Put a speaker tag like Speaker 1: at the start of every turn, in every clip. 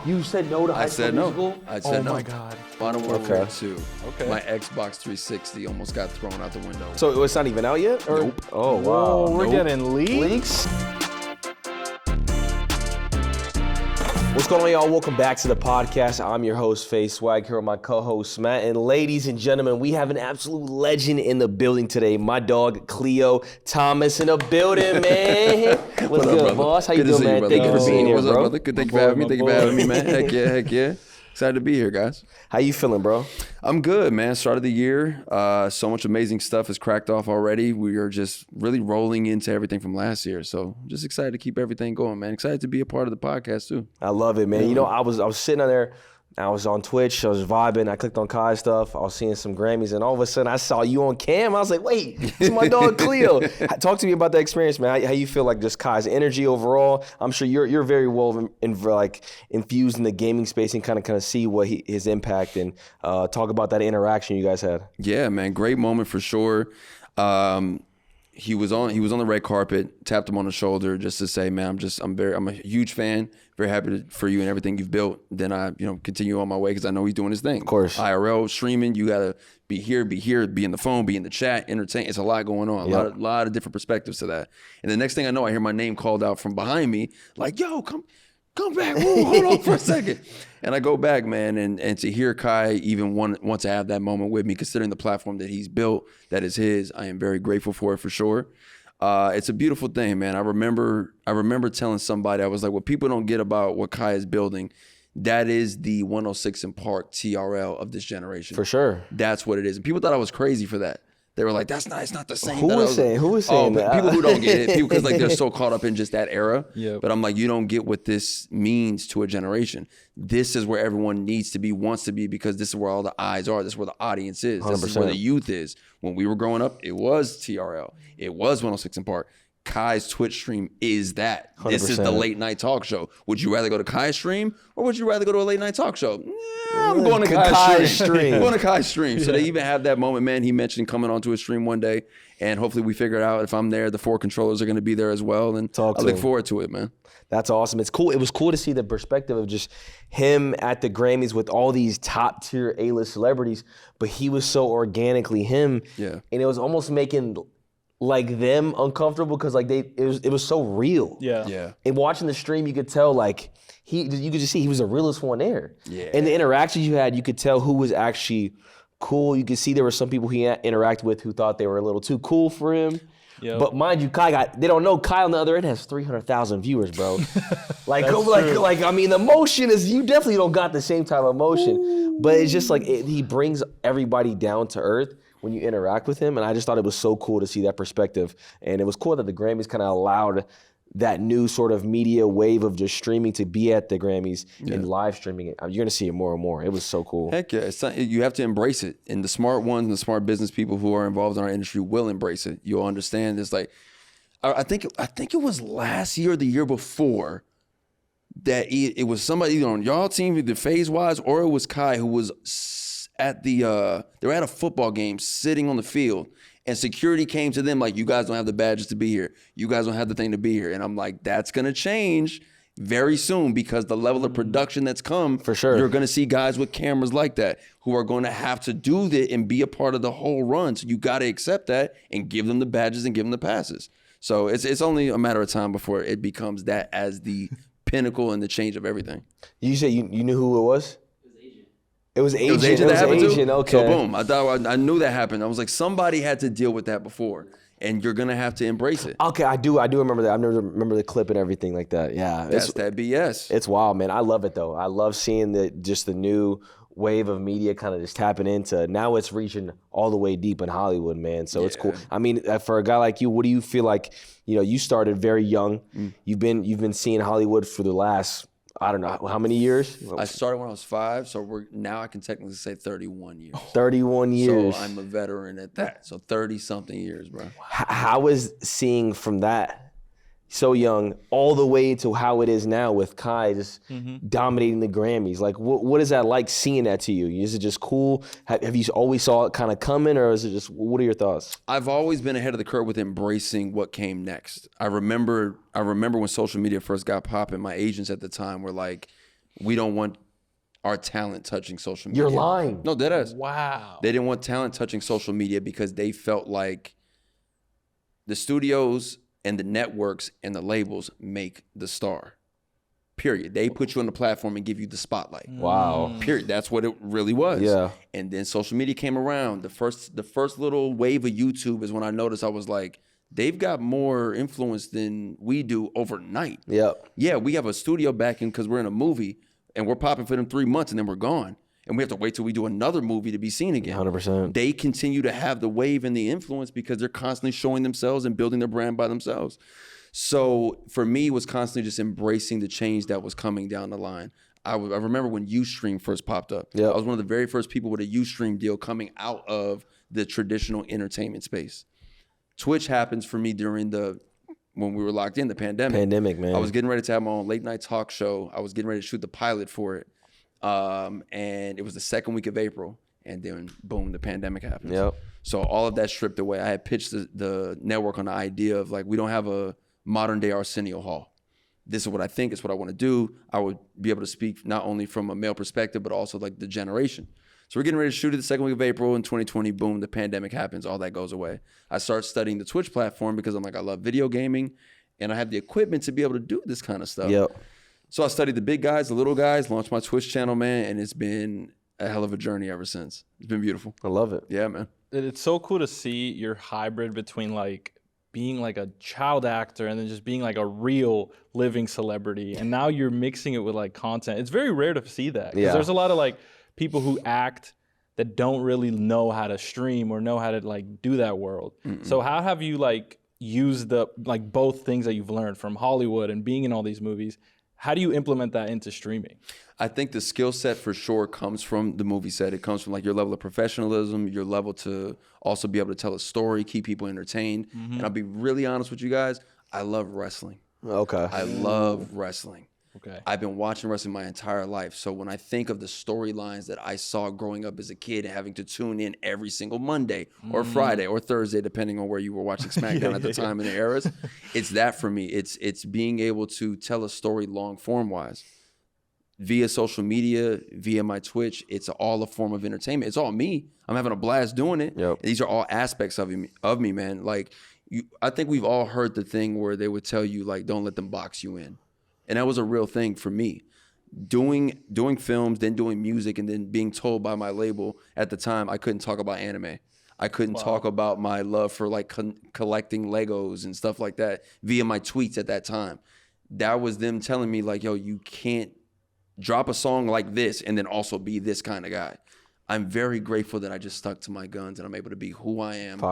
Speaker 1: You said no to High School Musical?
Speaker 2: I said no.
Speaker 1: Oh my God.
Speaker 2: Modern Warfare 2.
Speaker 3: Okay.
Speaker 2: My Xbox 360 almost got thrown out the window.
Speaker 1: So it's not even out yet? Or?
Speaker 2: Nope.
Speaker 1: Oh, wow.
Speaker 3: Whoa, we're getting leaks?
Speaker 1: What's going on, y'all? Welcome back to the podcast. I'm your host, FaZe, Swagg, here with my co-host, Matt. And ladies and gentlemen, we have an absolute legend in the building today. My dog, Khleo Thomas, in the building, man. What's good,
Speaker 2: brother?
Speaker 1: boss? How
Speaker 2: Good
Speaker 1: you
Speaker 2: to
Speaker 1: doing,
Speaker 2: see you,
Speaker 1: man?
Speaker 2: brother.
Speaker 1: Thank you
Speaker 2: Good
Speaker 1: for
Speaker 2: to
Speaker 1: being
Speaker 2: see you.
Speaker 1: here,
Speaker 2: What's up,
Speaker 1: bro.
Speaker 2: brother? Good. Thank you for having me. Thank you for having me, man. Heck yeah. Excited to be here, guys.
Speaker 1: How you feeling, bro?
Speaker 2: I'm good, man. Start of the year. So much amazing stuff has cracked off already. We are just really rolling into everything from last year. So just excited to keep everything going, man. Excited to be a part of the podcast, too.
Speaker 1: I love it, man. Yeah. You know, I was sitting on there. I was on Twitch, I was vibing, I clicked on Kai's stuff, I was seeing some Grammys, and all of a sudden I saw you on cam. I was like, wait, it's my dog Khleo. Talk to me about that experience, man. How you feel like just Kai's energy overall? I'm sure you're very well infused in the gaming space and kind of see what his impact, and talk about that interaction you guys had.
Speaker 2: Yeah, man, great moment for sure. He was on the red carpet, tapped him on the shoulder just to say, man, I'm a huge fan, very happy for you and everything you've built. Then I, continue on my way because I know he's doing his thing.
Speaker 1: Of course.
Speaker 2: IRL, streaming, you gotta be here, be in the phone, be in the chat, entertain. It's a lot going on, a lot of different perspectives to that. And the next thing I know, I hear my name called out from behind me, like, yo, come back, whoa, hold on for a second. And I go back, man, and to hear Kai even want to have that moment with me, considering the platform that he's built, that is his, I am very grateful for it for sure. It's a beautiful thing, man. I remember telling somebody, I was like, what people don't get about what Kai is building, that is the 106 and Park TRL of this generation.
Speaker 1: For sure.
Speaker 2: That's what it is. And people thought I was crazy for that. They were like, it's not the same.
Speaker 1: Who was saying that?
Speaker 2: People who don't get it. People, because they're so caught up in just that era.
Speaker 3: Yep.
Speaker 2: But I'm like, you don't get what this means to a generation. This is where everyone needs to be, wants to be, because this is where all the eyes are. This is where the audience is.
Speaker 1: 100%.
Speaker 2: This is where the youth is. When we were growing up, it was TRL. It was 106 and Park. Kai's Twitch stream is that. 100%. This is the late night talk show. Would you rather go to Kai's stream or would you rather go to a late night talk show? I'm going to Kai's stream. I'm going to Kai's stream. So they even have that moment, man. He mentioned coming onto a stream one day, and hopefully we figure it out. If I'm there, the 4 controllers are going to be there as well, and I look forward to it, man.
Speaker 1: That's awesome. It's cool. It was cool to see the perspective of just him at the Grammys with all these top tier A-list celebrities, but he was so organically him.
Speaker 2: Yeah.
Speaker 1: And it was almost making like them uncomfortable because like it was so real.
Speaker 3: Yeah.
Speaker 1: And watching the stream, you could tell like you could just see he was the realest one there.
Speaker 2: Yeah.
Speaker 1: And the interactions you had, you could tell who was actually cool. You could see there were some people he interacted with who thought they were a little too cool for him.
Speaker 3: Yep.
Speaker 1: But mind you, they don't know Kai on the other end has 300,000 viewers, bro. Like I mean, the emotion is, you definitely don't got the same type of emotion. Ooh. But it's just like he brings everybody down to earth when you interact with him, and I just thought it was so cool to see that perspective. And it was cool that the Grammys kind of allowed that new sort of media wave of just streaming to be at the Grammys and live streaming it. You're gonna see it more and more. It was so cool.
Speaker 2: Heck yeah, you have to embrace it. And the smart ones and the smart business people who are involved in our industry will embrace it. You'll understand. It's like, I think it was last year or the year before that it was somebody either on y'all team, either FaZe-wise, or it was Kai who was at they were at a football game sitting on the field, and security came to them like, you guys don't have the badges to be here. You guys don't have the thing to be here. And I'm like, that's going to change very soon, because the level of production that's come,
Speaker 1: for sure,
Speaker 2: you're going to see guys with cameras like that who are going to have to do that and be a part of the whole run. So you got to accept that and give them the badges and give them the passes. So it's only a matter of time before it becomes that as the pinnacle and the change of everything.
Speaker 1: You said you knew who it was? It was Agent.
Speaker 2: It was Agent.
Speaker 1: Okay.
Speaker 2: So boom, I knew that happened. I was like, somebody had to deal with that before, and you're gonna have to embrace it.
Speaker 1: Okay, I do remember that. I remember the clip and everything like that. Yeah,
Speaker 2: that's that BS.
Speaker 1: It's wild, man. I love it though. I love seeing the new wave of media kind of just tapping into. Now it's reaching all the way deep in Hollywood, man. So it's cool. I mean, for a guy like you, what do you feel like? You started very young. You've been seeing Hollywood for the last, I don't know how many years.
Speaker 2: I started when I was 5, so now I can technically say 31 years.
Speaker 1: 31 years.
Speaker 2: So I'm a veteran at that. So 30-something years, bro.
Speaker 1: How is seeing from that so young all the way to how it is now with Kai just dominating the Grammys? Like, what is that like, seeing that to you? Is it just cool? Have you always saw it kind of coming, or is it just, what are your thoughts?
Speaker 2: I've always been ahead of the curve with embracing what came next. I remember when social media first got popping, my agents at the time were like, we don't want our talent touching social media.
Speaker 1: You're lying.
Speaker 2: No, deadass.
Speaker 3: Wow.
Speaker 2: They didn't want talent touching social media because they felt like the studios and the networks and the labels make the star. Period. They put you on the platform and give you the spotlight.
Speaker 1: Wow.
Speaker 2: Period. That's what it really was.
Speaker 1: Yeah.
Speaker 2: And then social media came around. The first little wave of YouTube is when I noticed I was like, they've got more influence than we do overnight.
Speaker 1: Yep.
Speaker 2: Yeah, we have a studio backing because we're in a movie and we're popping for them 3 months and then we're gone. And we have to wait till we do another movie to be seen again.
Speaker 1: 100%.
Speaker 2: They continue to have the wave and the influence because they're constantly showing themselves and building their brand by themselves. So for me, it was constantly just embracing the change that was coming down the line. I remember when Ustream first popped up.
Speaker 1: Yep.
Speaker 2: I was one of the very first people with a Ustream deal coming out of the traditional entertainment space. Twitch happens for me during when we were locked in, the pandemic.
Speaker 1: Pandemic, man.
Speaker 2: I was getting ready to have my own late night talk show. I was getting ready to shoot the pilot for it. And it was the second week of April. And then boom, the pandemic happens.
Speaker 1: Yep.
Speaker 2: So all of that stripped away. I had pitched the network on the idea of like, we don't have a modern day Arsenio Hall. This is what I think, it's what I want to do. I would be able to speak not only from a male perspective, but also like the generation. So we're getting ready to shoot it the second week of April in 2020. Boom, the pandemic happens. All that goes away. I start studying the Twitch platform because I'm like, I love video gaming and I have the equipment to be able to do this kind of stuff.
Speaker 1: Yep.
Speaker 2: So I studied the big guys, the little guys, launched my Twitch channel, man, and it's been a hell of a journey ever since. It's been beautiful.
Speaker 1: I love it.
Speaker 2: Yeah, man.
Speaker 3: It's so cool to see your hybrid between like being like a child actor and then just being like a real living celebrity. And now you're mixing it with like content. It's very rare to see that. Because there's a lot of like people who act that don't really know how to stream or know how to like do that world. So how have you like used the like both things that you've learned from Hollywood and being in all these movies? How do you implement that into streaming?
Speaker 2: I think the skill set for sure comes from the movie set. It comes from like your level of professionalism, your level to also be able to tell a story, keep people entertained. And I'll be really honest with you guys, I love wrestling.
Speaker 1: Okay.
Speaker 2: I love wrestling.
Speaker 3: Okay.
Speaker 2: I've been watching wrestling my entire life. So when I think of the storylines that I saw growing up as a kid, having to tune in every single Monday or Friday or Thursday, depending on where you were watching SmackDown at the time in the eras, it's that for me. It's being able to tell a story long form wise. Via social media, via my Twitch, it's all a form of entertainment. It's all me. I'm having a blast doing it.
Speaker 1: Yep.
Speaker 2: These are all aspects of me, man. Like, I think we've all heard the thing where they would tell you, like, don't let them box you in. And that was a real thing for me. Doing films, then doing music, and then being told by my label at the time I couldn't talk about anime. I couldn't talk about my love for like collecting Legos and stuff like that via my tweets at that time. That was them telling me like, yo, you can't drop a song like this and then also be this kind of guy. I'm very grateful that I just stuck to my guns and I'm able to be who I am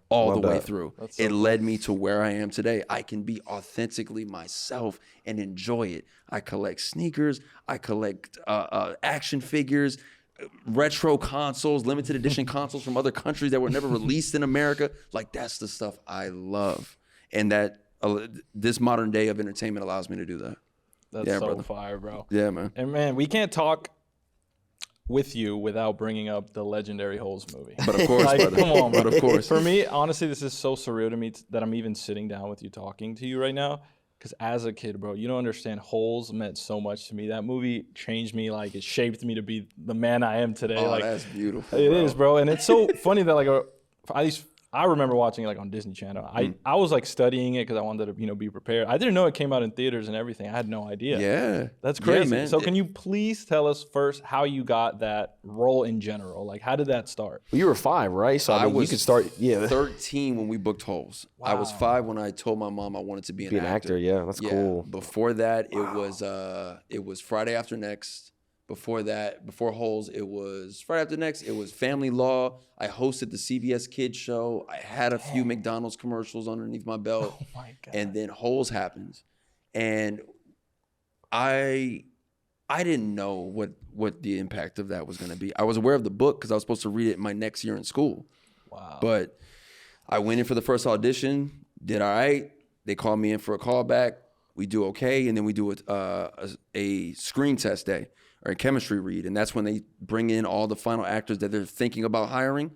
Speaker 2: all the way through. It led me to where I am today. I can be authentically myself and enjoy it. I collect sneakers. I collect action figures, retro consoles, limited edition consoles from other countries that were never released in America. Like, that's the stuff I love. And that this modern day of entertainment allows me to do that.
Speaker 3: That's so brother. Fire, bro.
Speaker 2: Yeah, man.
Speaker 3: And man, we can't talk with you without bringing up the legendary Holes movie.
Speaker 2: But of course,
Speaker 3: like,
Speaker 2: brother.
Speaker 3: Come on,
Speaker 2: but of course.
Speaker 3: For me, honestly, this is so surreal to me that I'm even sitting down with you talking to you right now. Because as a kid, bro, you don't understand. Holes meant so much to me. That movie changed me. Like, it shaped me to be the man I am today.
Speaker 2: Oh,
Speaker 3: like,
Speaker 2: that's beautiful.
Speaker 3: It is, bro. And it's so funny that like at least I remember watching it like on Disney Channel. I was like studying it because I wanted to be prepared. I didn't know it came out in theaters and everything. I had no idea.
Speaker 2: Yeah,
Speaker 3: that's crazy.
Speaker 2: Yeah, man.
Speaker 3: So can you please tell us first how you got that role in general? Like, how did that start?
Speaker 1: Well, you were 5, right? So
Speaker 2: I was
Speaker 1: you could start. Yeah,
Speaker 2: 13 when we booked Holes. Wow. I was 5 when I told my mom I wanted to be an actor.
Speaker 1: Yeah, that's cool.
Speaker 2: Before that, it was Friday After Next. Before Holes, it was Friday After Next. It was Family Law. I hosted the CBS Kids show. I had a few McDonald's commercials underneath my belt.
Speaker 3: Oh my God.
Speaker 2: And then Holes happens. And I didn't know what the impact of that was going to be. I was aware of the book because I was supposed to read it my next year in school.
Speaker 3: Wow.
Speaker 2: But I went in for the first audition, did all right. They called me in for a callback. We do okay. And then we do a screen test day. Or a chemistry read, and that's when they bring in all the final actors that they're thinking about hiring.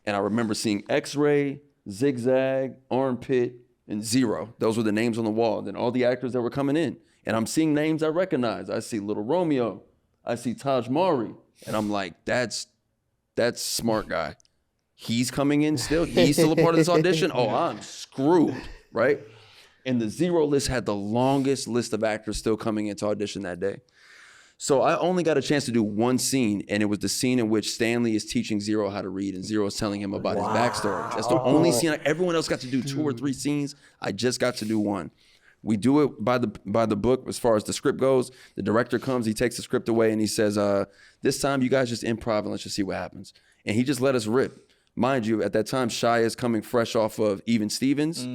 Speaker 2: And I remember seeing X-Ray, Zigzag, Armpit, and Zero. Those were the names on the wall. And then all the actors that were coming in. And I'm seeing names I recognize. I see Little Romeo. I see Taj Mari. And I'm like, that's smart guy. He's coming in still. He's still a part of this audition. Oh, I'm screwed, right? And the zero list had the longest list of actors still coming into audition that day. So I only got a chance to do one scene, and it was the scene in which Stanley is teaching Zero how to read, and Zero is telling him about his backstory. That's the only scene. Everyone else got to do 2 or 3 scenes. I just got to do one. We do it by the book as far as the script goes. The director comes, he takes the script away, and he says, this time you guys just improv and let's just see what happens. And he just let us rip. Mind you, at that time, Shia is coming fresh off of Even Stevens.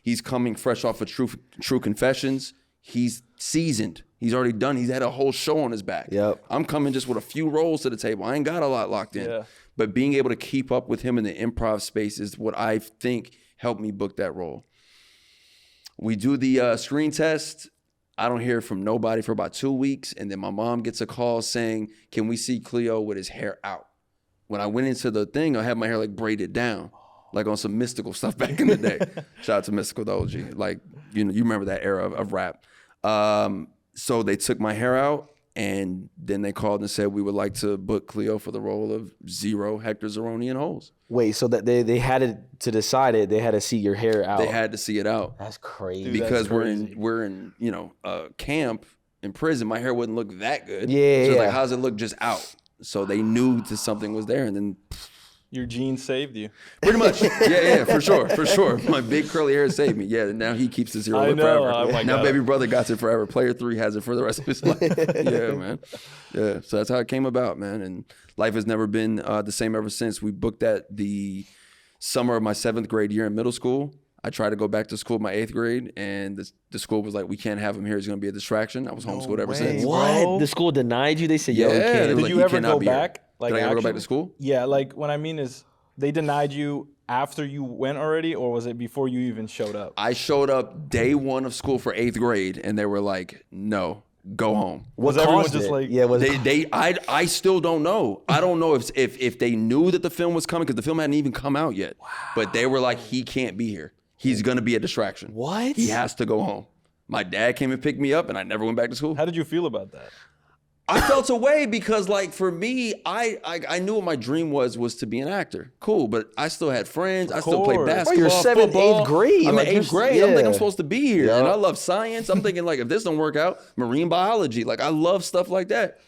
Speaker 2: He's coming fresh off of True Confessions. He's seasoned. He's already done. He's had a whole show on his back.
Speaker 1: Yep.
Speaker 2: I'm coming just with a few roles to the table. I ain't got a lot locked in.
Speaker 3: Yeah.
Speaker 2: But being able to keep up with him in the improv space is what I think helped me book that role. We do the screen test. I don't hear from nobody for about 2 weeks. And then my mom gets a call saying, can we see Khleo with his hair out? When I went into the thing, I had my hair like braided down, like on some mystical stuff back in the day. Shout out to Mystical, the OG. Like, you remember that era of rap. So they took my hair out, and then they called and said we would like to book Khleo for the role of Zero, Hector Zeroni, and Holes.
Speaker 1: Wait, so that they had to decide it, they had to see your hair out.
Speaker 2: They had to see it out.
Speaker 1: That's crazy.
Speaker 3: Dude,
Speaker 2: Because
Speaker 3: that's crazy.
Speaker 2: we're in camp in prison. My hair wouldn't look that good.
Speaker 1: Yeah,
Speaker 2: So
Speaker 1: yeah.
Speaker 2: like, how's it look just out? So they knew that something was there, and then
Speaker 3: Your genes saved you.
Speaker 2: pretty much, yeah, for sure. My big curly hair saved me. Yeah, now he keeps the zero
Speaker 3: I
Speaker 2: look
Speaker 3: know,
Speaker 2: forever.
Speaker 3: oh my
Speaker 2: Now
Speaker 3: God.
Speaker 2: baby brother got it forever. Player 3 has it for the rest of his life. Yeah, man. Yeah, so that's how it came about, man. And life has never been the same ever since. We booked that the summer of my 7th grade year in middle school. I tried to go back to school my 8th grade, and the school was like, we can't have him here. He's going to be a distraction. I was homeschooled ever since.
Speaker 1: What?
Speaker 3: Bro.
Speaker 1: The school denied you? They said, yo, you
Speaker 2: Yeah,
Speaker 1: can't.
Speaker 2: they were
Speaker 3: Did
Speaker 2: like,
Speaker 3: you
Speaker 2: "You
Speaker 3: ever
Speaker 2: cannot
Speaker 3: go
Speaker 2: be here."
Speaker 3: back?
Speaker 2: Did I ever go back to school?
Speaker 3: Yeah, like what I mean is they denied you after you went already, or was it before you even showed up?
Speaker 2: I showed up day 1 of school for 8th grade, and they were like, no, go home.
Speaker 3: Was
Speaker 1: What
Speaker 3: everyone
Speaker 1: caused
Speaker 3: just
Speaker 1: it?
Speaker 3: like-
Speaker 1: Yeah, was
Speaker 2: I still don't know. I don't know if they knew that the film was coming, because the film hadn't even come out yet. Wow. But they were like, he can't be here. He's gonna be a distraction.
Speaker 1: What?
Speaker 2: He has to go home. My dad came and picked me up, and I never went back to school.
Speaker 3: How did you feel about that?
Speaker 2: I felt away because, like, for me, I knew what my dream was to be an actor. Cool, but I still had friends. I still played
Speaker 3: course. Bro,
Speaker 2: basketball,
Speaker 1: you're 7th,
Speaker 2: football.
Speaker 1: 8th grade.
Speaker 2: I'm
Speaker 1: Like,
Speaker 2: in 8th
Speaker 1: you're-
Speaker 2: grade. I'm thinking I'm
Speaker 1: yeah.
Speaker 2: supposed to be here,
Speaker 1: Yeah.
Speaker 2: and I love science. I'm thinking, like, if this don't work out, marine biology. Like, I love stuff like that.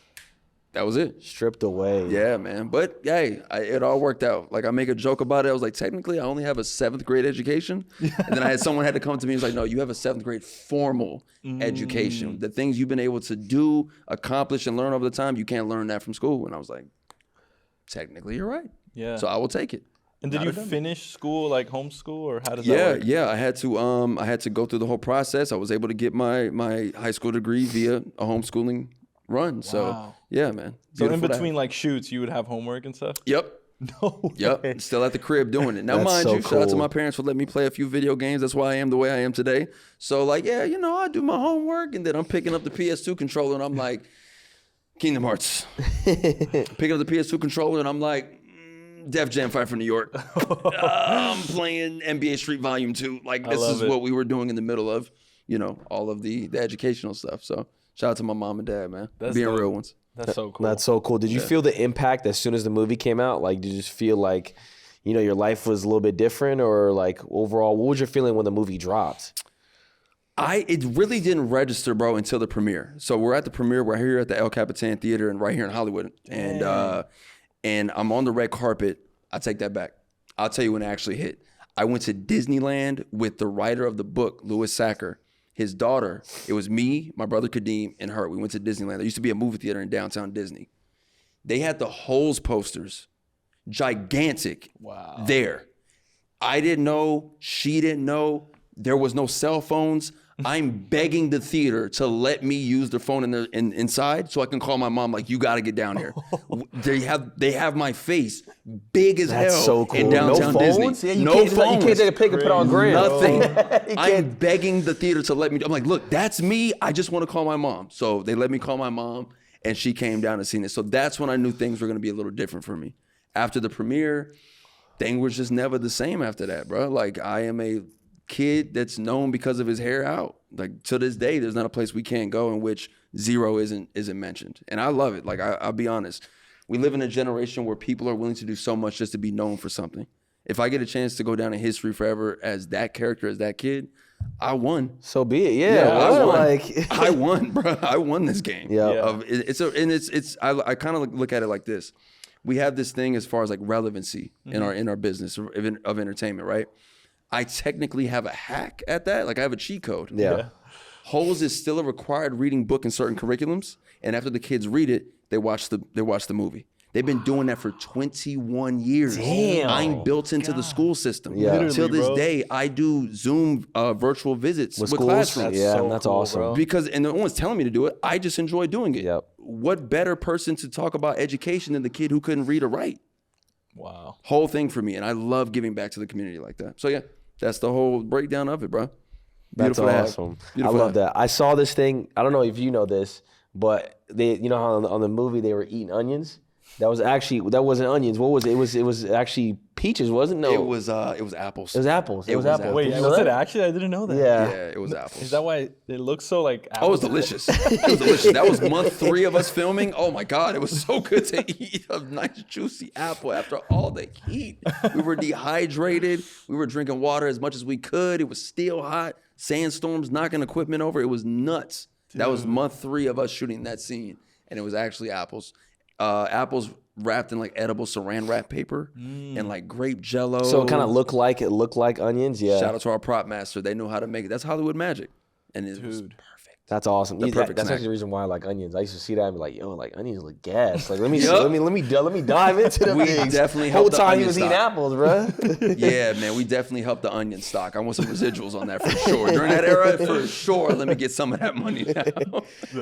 Speaker 2: That was it.
Speaker 1: stripped away.
Speaker 2: Yeah, man. But hey, it all worked out. Like, I make a joke about it. I was like, technically, I only have a 7th grade education. And then I had someone had to come to me and was like, no, you have a 7th grade formal education. The things you've been able to do, accomplish, and learn over the time, you can't learn that from school. And I was like, technically, you're right.
Speaker 3: Yeah.
Speaker 2: So I will take it.
Speaker 3: And did
Speaker 2: Not
Speaker 3: you
Speaker 2: a dummy.
Speaker 3: finish school like homeschool, or how does that
Speaker 2: Yeah,
Speaker 3: work?
Speaker 2: yeah. I had to go through the whole process. I was able to get my high school degree via a homeschooling run. So
Speaker 3: Wow.
Speaker 2: yeah, man.
Speaker 3: So in
Speaker 2: Beautiful to have.
Speaker 3: between like shoots, you would have homework and stuff?
Speaker 2: Yep.
Speaker 3: No way.
Speaker 2: Yep, still at the crib doing it. Now,
Speaker 1: That's
Speaker 2: mind
Speaker 1: so
Speaker 2: you, shout out to
Speaker 1: cool.
Speaker 2: my parents for letting me play a few video games. That's why I am the way I am today. So, like, yeah, I do my homework, and then I'm picking up the PS2 controller, and I'm like, Kingdom Hearts. Picking up the PS2 controller, and I'm like, Def Jam Fight for New York. I'm playing NBA Street Volume 2. Like, this
Speaker 3: love
Speaker 2: is
Speaker 3: it.
Speaker 2: what we were doing in the middle of, all of the educational stuff. So, shout out to my mom and dad, man.
Speaker 3: That's
Speaker 2: Being
Speaker 3: dope.
Speaker 2: real ones.
Speaker 3: That's so cool.
Speaker 1: That's so cool. Did you feel the impact as soon as the movie came out? Like, did you just feel like, your life was a little bit different, or like overall, what was your feeling when the movie dropped?
Speaker 2: It really didn't register, bro, until the premiere. So we're at the premiere. We're here at the El Capitan Theater and right here in Hollywood. And I'm on the red carpet. I take that back. I'll tell you when it actually hit. I went to Disneyland with the writer of the book, Louis Sacker, his daughter. It was me, my brother Kadeem, and her. We went to Disneyland. There used to be a movie theater in downtown Disney. They had the Holes posters, gigantic, there. I didn't know. She didn't know. There was no cell phones. I'm begging the theater to let me use their phone inside so I can call my mom, like, you got to get down here. They have my face big as
Speaker 1: That's
Speaker 2: hell
Speaker 1: so cool.
Speaker 2: in downtown
Speaker 1: No phones?
Speaker 2: Disney.
Speaker 1: Yeah, you
Speaker 2: No
Speaker 1: can't,
Speaker 2: phones.
Speaker 1: You can't take a pic and put it on gram.
Speaker 2: Nothing. I'm begging the theater to let me. I'm like, look, that's me. I just want to call my mom. So they let me call my mom, and she came down and seen it. So that's when I knew things were going to be a little different for me. After the premiere, things was just never the same after that, bro. Like, I am a kid that's known because of his hair out. Like to this day, there's not a place we can't go in which Zero isn't mentioned. And I love it. Like I'll be honest. We live in a generation where people are willing to do so much just to be known for something. If I get a chance to go down in history forever as that character, as that kid, I won.
Speaker 1: So be it. Yeah,
Speaker 2: I won.
Speaker 1: Like
Speaker 2: I won, bro. I won this game.
Speaker 1: Yeah.
Speaker 2: I kind of look at it like this. We have this thing as far as like relevancy in our business of entertainment, right? I technically have a hack at that. Like I have a cheat code.
Speaker 1: Yeah.
Speaker 2: Holes is still a required reading book in certain curriculums, and after the kids read it, they watch the movie. They've been doing that for 21 years.
Speaker 1: Damn.
Speaker 2: I'm built into the school system.
Speaker 1: Yeah.
Speaker 2: Till this day, I do Zoom virtual visits with
Speaker 1: schools?
Speaker 2: classrooms.
Speaker 1: Yeah,
Speaker 3: so
Speaker 1: that's
Speaker 3: cool,
Speaker 1: awesome.
Speaker 3: bro.
Speaker 2: Because, and no one's telling me to do it. I just enjoy doing it.
Speaker 1: Yep.
Speaker 2: What better person to talk about education than the kid who couldn't read or write?
Speaker 3: Wow.
Speaker 2: Whole thing for me. And I love giving back to the community like that. So yeah, that's the whole breakdown of it, bro.
Speaker 1: That's
Speaker 2: Beautiful to have.
Speaker 1: awesome.
Speaker 2: Beautiful
Speaker 1: I love
Speaker 2: to have.
Speaker 1: that. I saw this thing. I don't know if you know this, but they, you know how on the movie they were eating onions. That wasn't onions. What was it? It was actually peaches, wasn't it? No,
Speaker 2: It was apples.
Speaker 1: It was apples. It was
Speaker 2: was
Speaker 1: apples.
Speaker 3: Wait,
Speaker 1: Did you know
Speaker 3: was it
Speaker 1: that?
Speaker 3: actually? I didn't know that.
Speaker 1: Yeah.
Speaker 2: Yeah, it was apples.
Speaker 3: Is that why it looks so like
Speaker 2: Oh, it was delicious. It was delicious. That was month 3 of us filming. Oh my God, it was so good to eat a nice juicy apple after all the heat. We were dehydrated. We were drinking water as much as we could. It was still hot. Sandstorms knocking equipment over. It was nuts. Dude. That was month 3 of us shooting that scene, and it was actually apples. Apples wrapped in like edible saran wrap paper and like grape jello.
Speaker 1: So it kind of looked like onions. Yeah.
Speaker 2: Shout out to our prop master. They know how to make it. That's Hollywood magic, and it was perfect.
Speaker 1: That's awesome.
Speaker 2: The perfect
Speaker 1: that's
Speaker 2: snack.
Speaker 1: actually the reason why I like onions. I used to see that and be like, yo, like onions look gas. Like let me dive into the
Speaker 2: We
Speaker 1: things.
Speaker 2: definitely
Speaker 1: Whole
Speaker 2: helped the
Speaker 1: time he
Speaker 2: onion
Speaker 1: was eating
Speaker 2: stock.
Speaker 1: apples, bro.
Speaker 2: Yeah, man, we definitely helped the onion stock. I want some residuals on that for sure. During that era, for sure, let me get some of that money now.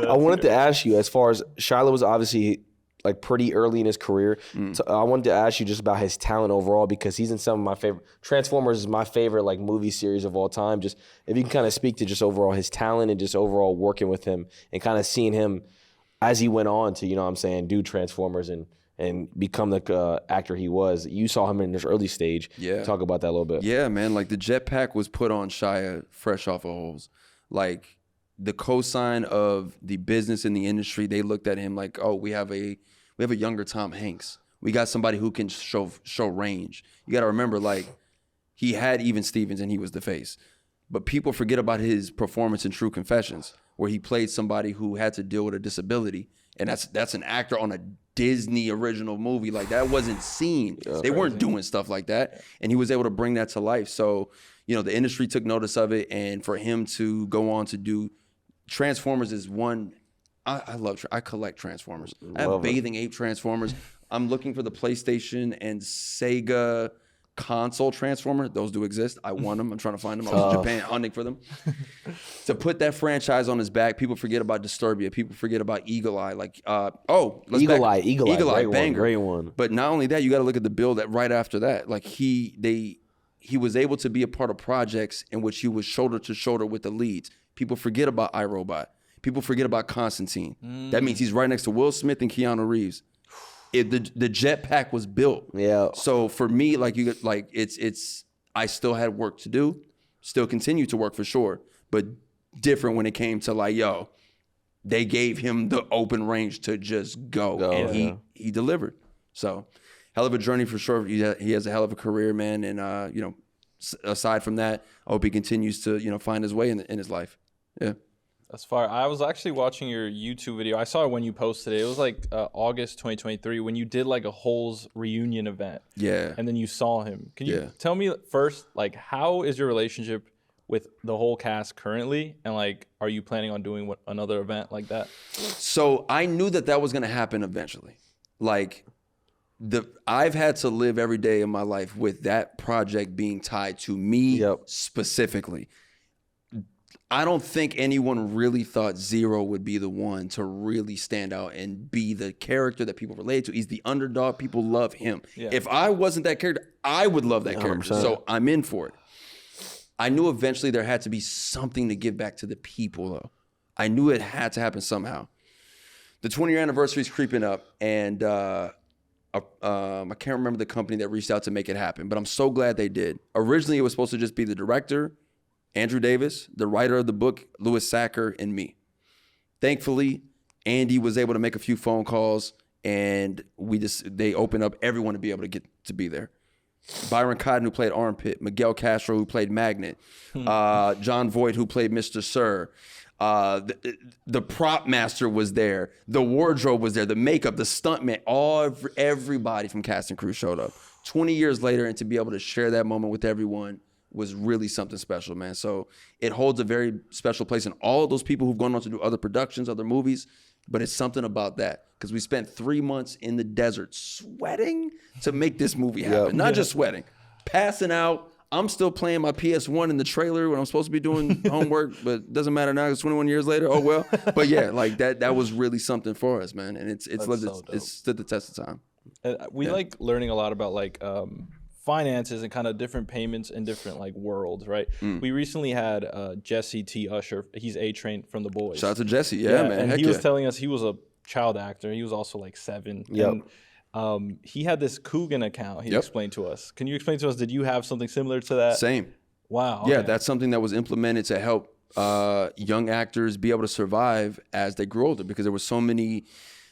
Speaker 1: I wanted to ask you, as far as Shia was obviously like pretty early in his career. So I wanted to ask you just about his talent overall, because he's in some of my favorite. Transformers is my favorite like movie series of all time. Just if you can kind of speak to just overall his talent and just overall working with him and kind of seeing him as he went on to, you know what I'm saying, do Transformers and become the actor he was. You saw him in this early stage.
Speaker 2: Yeah.
Speaker 1: Talk about that a little bit.
Speaker 2: Yeah, man, like the jetpack was put on Shia fresh off of Holes. Like the cosign of the business in the industry, they looked at him like, oh, we have a younger Tom Hanks. We got somebody who can show range. You got to remember, like, he had Even Stevens and he was the face. But people forget about his performance in True Confessions, where he played somebody who had to deal with a disability. And that's an actor on a Disney original movie. Like, that wasn't seen. They weren't doing stuff like that. And he was able to bring that to life. So, you know, the industry took notice of it. And for him to go on to do Transformers is one. I collect Transformers. I have Bathing Ape Transformers. I'm looking for the PlayStation and Sega console Transformer. Those do exist. I want them. I'm trying to find them. I was in Japan hunting for them. To put that franchise on his back, people forget about Disturbia. People forget about Eagle Eye. Like, Eagle Eye, banger.
Speaker 1: Great one.
Speaker 2: But not only that, you got to look at the bill that right after that. Like he was able to be a part of projects in which he was shoulder to shoulder with the leads. People forget about iRobot. People forget about Constantine. That means he's right next to Will Smith and Keanu Reeves. The jetpack was built.
Speaker 1: Yeah.
Speaker 2: So for me, it's I still had work to do, still continue to work for sure, but different when it came to like, yo, they gave him the open range to just go and he delivered. So hell of a journey for sure. He has a hell of a career, man. And you know, aside from that, I hope he continues to, you know, find his way in his life. Yeah.
Speaker 3: That's fire. I was actually watching your YouTube video. I saw it when you posted it. It was like August 2023 when you did like a Holes reunion event.
Speaker 2: Yeah.
Speaker 3: And then you saw him. Can you tell me first, like, how is your relationship with the whole cast currently? And like, are you planning on doing another event like that?
Speaker 2: So I knew that was going to happen eventually. Like, I've had to live every day of my life with that project being tied to me specifically. I don't think anyone really thought Zero would be the one to really stand out and be the character that people relate to. He's the underdog. People love him. Yeah. If I wasn't that character, I would love that character. 100%. So I'm in for it. I knew eventually there had to be something to give back to the people, though. I knew it had to happen somehow. The 20-year anniversary is creeping up, and I can't remember the company that reached out to make it happen, but I'm so glad they did. Originally, it was supposed to just be the director, Andrew Davis, the writer of the book, Louis Sacker, and me. Thankfully, Andy was able to make a few phone calls, and they opened up everyone to be able to get to be there. Byron Cotton, who played Armpit, Miguel Castro, who played Magnet, John Voight, who played Mr. Sir. The prop master was there. The wardrobe was there. The makeup, the stuntman, everybody from cast and crew showed up. 20 years later, and to be able to share that moment with everyone was really something special, man. So it holds a very special place in all of those people who've gone on to do other productions, other movies, but it's something about that because we spent 3 months in the desert sweating to make this movie happen. Not just sweating, passing out. I'm still playing my PS1 in the trailer when I'm supposed to be doing homework, but it doesn't matter now. It's 21 years later. Oh, well. But yeah, like that was really something for us, man. And it's stood the test of time.
Speaker 3: We like learning a lot about like finances and kind of different payments in different like worlds, right? We recently had Jesse T. Usher. He's A-Train from The Boys.
Speaker 2: Shout out to Jesse. Yeah, man.
Speaker 3: And he was telling us he was a child actor. He was also like 7. And he had this Coogan account, he explained to us. Can you explain to us, did you have something similar to that?
Speaker 2: Same.
Speaker 3: Wow. Okay.
Speaker 2: Yeah, that's something that was implemented to help young actors be able to survive as they grew older because there were so many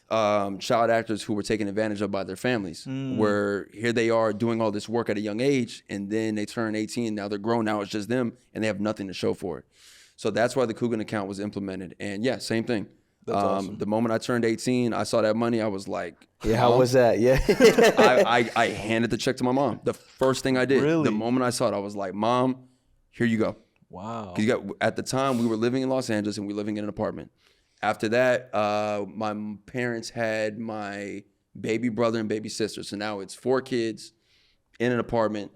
Speaker 2: child actors who were taken advantage of by their families, where here they are doing all this work at a young age, and then they turn 18, now they're grown, now it's just them, and they have nothing to show for it. So that's why the Coogan account was implemented. And yeah, same thing. That's awesome. The moment I turned 18, I saw that money, I was like,
Speaker 1: yeah, how was that? Yeah.
Speaker 2: I handed the check to my mom. The first thing I did, the moment I saw it, I was like, Mom, here you go.
Speaker 3: Wow.
Speaker 2: At the time, we were living in Los Angeles and we were living in an apartment. After that, my parents had my baby brother and baby sister. So now it's 4 kids in an apartment.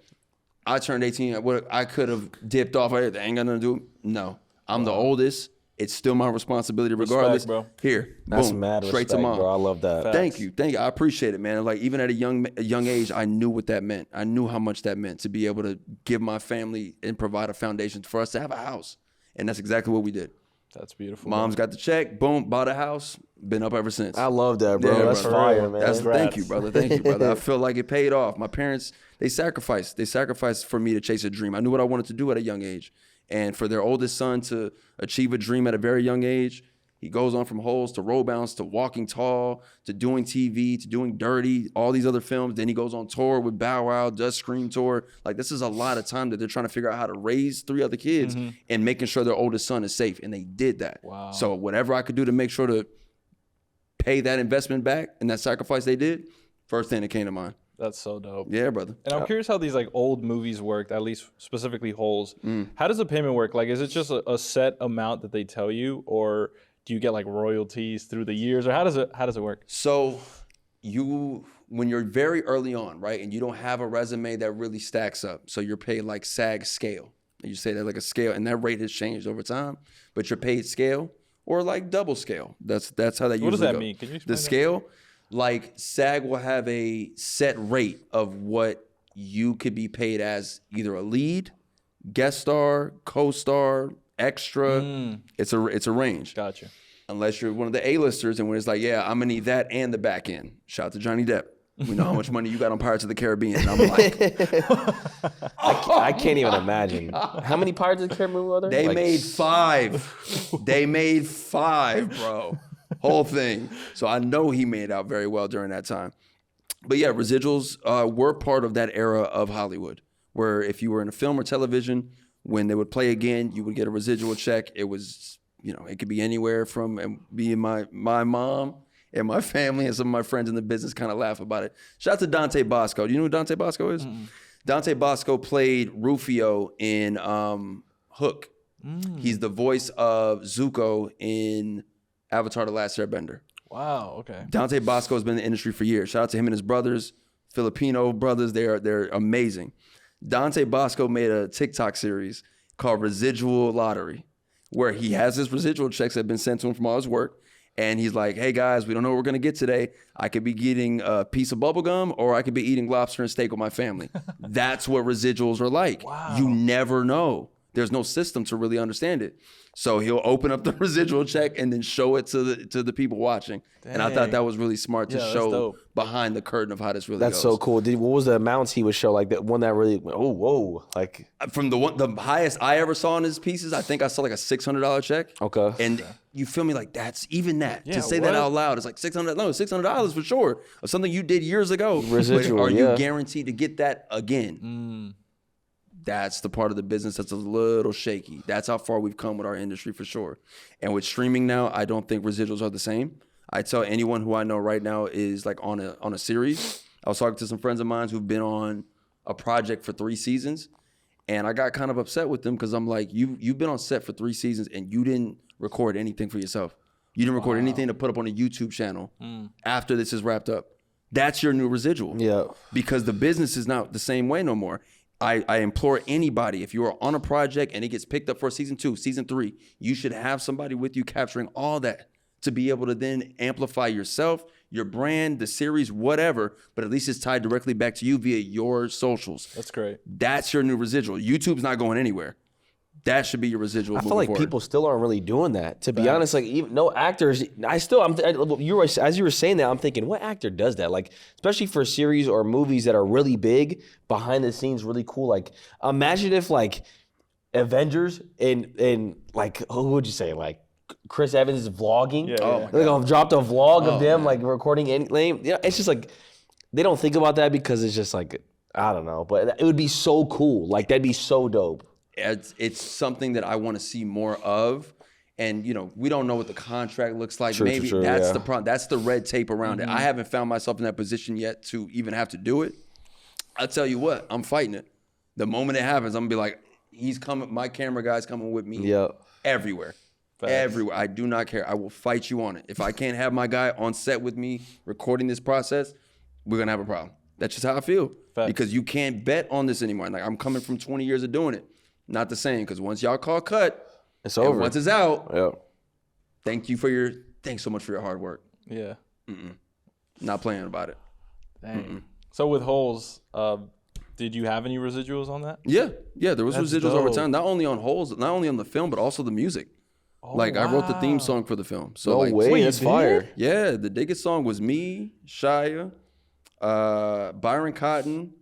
Speaker 2: I turned 18. I could have dipped off. I ain't got nothing to do. No, I'm the oldest. It's still my responsibility regardless.
Speaker 3: Respect, bro.
Speaker 2: Here,
Speaker 1: that's
Speaker 2: boom,
Speaker 1: mad
Speaker 2: straight
Speaker 1: respect,
Speaker 2: to mom.
Speaker 1: Bro. I love that.
Speaker 2: Thank you. I appreciate it, man. Like even at a young age, I knew what that meant. I knew how much that meant to be able to give my family and provide a foundation for us to have a house. And that's exactly what we did.
Speaker 3: That's beautiful.
Speaker 2: Mom's got the check, boom, bought a house, been up ever since.
Speaker 1: I love that, bro.
Speaker 2: Yeah,
Speaker 1: that's fire, man.
Speaker 2: Thank you, brother. Thank you, brother. I feel like it paid off. My parents, they sacrificed. They sacrificed for me to chase a dream. I knew what I wanted to do at a young age. And for their oldest son to achieve a dream at a very young age, he goes on from Holes to Roll Bounce to Walking Tall to doing TV to doing Dirty, all these other films. Then he goes on tour with Bow Wow, does Scream Tour. Like this is a lot of time that they're trying to figure out how to raise 3 other kids and making sure their oldest son is safe. And they did that.
Speaker 3: Wow.
Speaker 2: So whatever I could do to make sure to pay that investment back and that sacrifice they did, first thing that came to mind.
Speaker 3: That's so dope.
Speaker 2: Yeah, brother.
Speaker 3: And I'm curious how these like old movies worked, at least specifically Holes. How does the payment work? Like, is it just a set amount that they tell you, or do you get like royalties through the years, or how does it work?
Speaker 2: So when you're very early on, right, and you don't have a resume that really stacks up, so you're paid like SAG scale. You say that like a scale, and that rate has changed over time, but you're paid scale or like double scale. That's how that usually goes.
Speaker 3: What does that mean? Can you explain
Speaker 2: the scale? Like SAG will have a set rate of what you could be paid as either a lead, guest star, co-star, extra. It's a range.
Speaker 3: Gotcha.
Speaker 2: Unless you're one of the A-listers and when it's like, yeah, I'm gonna need that and the back end. Shout out to Johnny Depp. We know how much money you got on Pirates of the Caribbean. And I'm like,
Speaker 1: I can't even imagine. How many Pirates of the Caribbean were there?
Speaker 2: They made 5. They made 5, bro. Whole thing. So I know he made out very well during that time. But yeah, residuals were part of that era of Hollywood, where if you were in a film or television, when they would play again, you would get a residual check. It was, it could be anywhere from, and being my mom and my family and some of my friends in the business kind of laugh about it. Shout out to Dante Bosco. Do you know who Dante Bosco is? Dante Bosco played Rufio in Hook. He's the voice of Zuko in Avatar: The Last Airbender.
Speaker 3: Wow, okay.
Speaker 2: Dante Bosco has been in the industry for years. Shout out to him and his brothers, Filipino brothers. They're amazing. Dante Bosco made a TikTok series called Residual Lottery, where he has his residual checks that have been sent to him from all his work. And he's like, hey guys, we don't know what we're gonna get today. I could be getting a piece of bubble gum or I could be eating lobster and steak with my family. That's what residuals are like.
Speaker 3: Wow.
Speaker 2: You never know. There's no system to really understand it. So he'll open up the residual check and then show it to the people watching. Dang. And I thought that was really smart to show behind the curtain of how this really goes.
Speaker 1: That's so cool. What was the amounts he would show? Like the one that really went, oh, whoa. Like
Speaker 2: from the highest I ever saw in his pieces, I think I saw like a $600 check.
Speaker 1: Okay.
Speaker 2: And you feel me? Like that's even that. To say that out loud, it's like $600 for sure. Of something you did years ago.
Speaker 1: Residual,
Speaker 2: but are you guaranteed to get that again? That's the part of the business that's a little shaky. That's how far we've come with our industry for sure. And with streaming now, I don't think residuals are the same. I tell anyone who I know right now is like on a series. I was talking to some friends of mine who've been on a project for 3 seasons, and I got kind of upset with them because I'm like, you've been on set for 3 seasons and you didn't record anything for yourself. You didn't record anything to put up on a YouTube channel after this is wrapped up. That's your new residual.
Speaker 1: Yeah.
Speaker 2: Because the business is not the same way no more. I implore anybody, if you are on a project and it gets picked up for season 2, season 3, you should have somebody with you capturing all that to be able to then amplify yourself, your brand, the series, whatever, but at least it's tied directly back to you via your socials.
Speaker 3: That's great.
Speaker 2: That's your new residual. YouTube's not going anywhere. That should be your residual.
Speaker 1: I feel like people still aren't really doing that. To be honest, like even no actors. As you were saying that, I'm thinking, what actor does that? Like, especially for series or movies that are really big, behind the scenes, really cool. Like, imagine if like Avengers and like who would you say, like Chris Evans is vlogging.
Speaker 3: Yeah.
Speaker 1: Like I've dropped a vlog of them like recording anything. Yeah, it's just like they don't think about that because it's just like I don't know, but it would be so cool. Like that'd be so dope.
Speaker 2: It's something that I want to see more of. And, we don't know what the contract looks like.
Speaker 1: True,
Speaker 2: that's the problem. That's the red tape around it. I haven't found myself in that position yet to even have to do it. I'll tell you what, I'm fighting it. The moment it happens, I'm going to be like, he's coming, my camera guy's coming with me everywhere. Facts. Everywhere. I do not care. I will fight you on it. If I can't have my guy on set with me recording this process, we're going to have a problem. That's just how I feel. Facts. Because you can't bet on this anymore. Like I'm coming from 20 years of doing it. Not the same, because once y'all call cut,
Speaker 1: it's over.
Speaker 2: Once it's out, thanks so much for your hard work.
Speaker 3: Yeah.
Speaker 2: Not playing about it.
Speaker 3: Dang. So with Holes, did you have any residuals on that?
Speaker 2: Yeah, there was residuals over time. Not only on Holes, not only on the film, but also the music. Oh, I wrote the theme song for the film. So
Speaker 1: no way, that's fire.
Speaker 2: Yeah, the Dig song was me, Shia, Byron Cotton,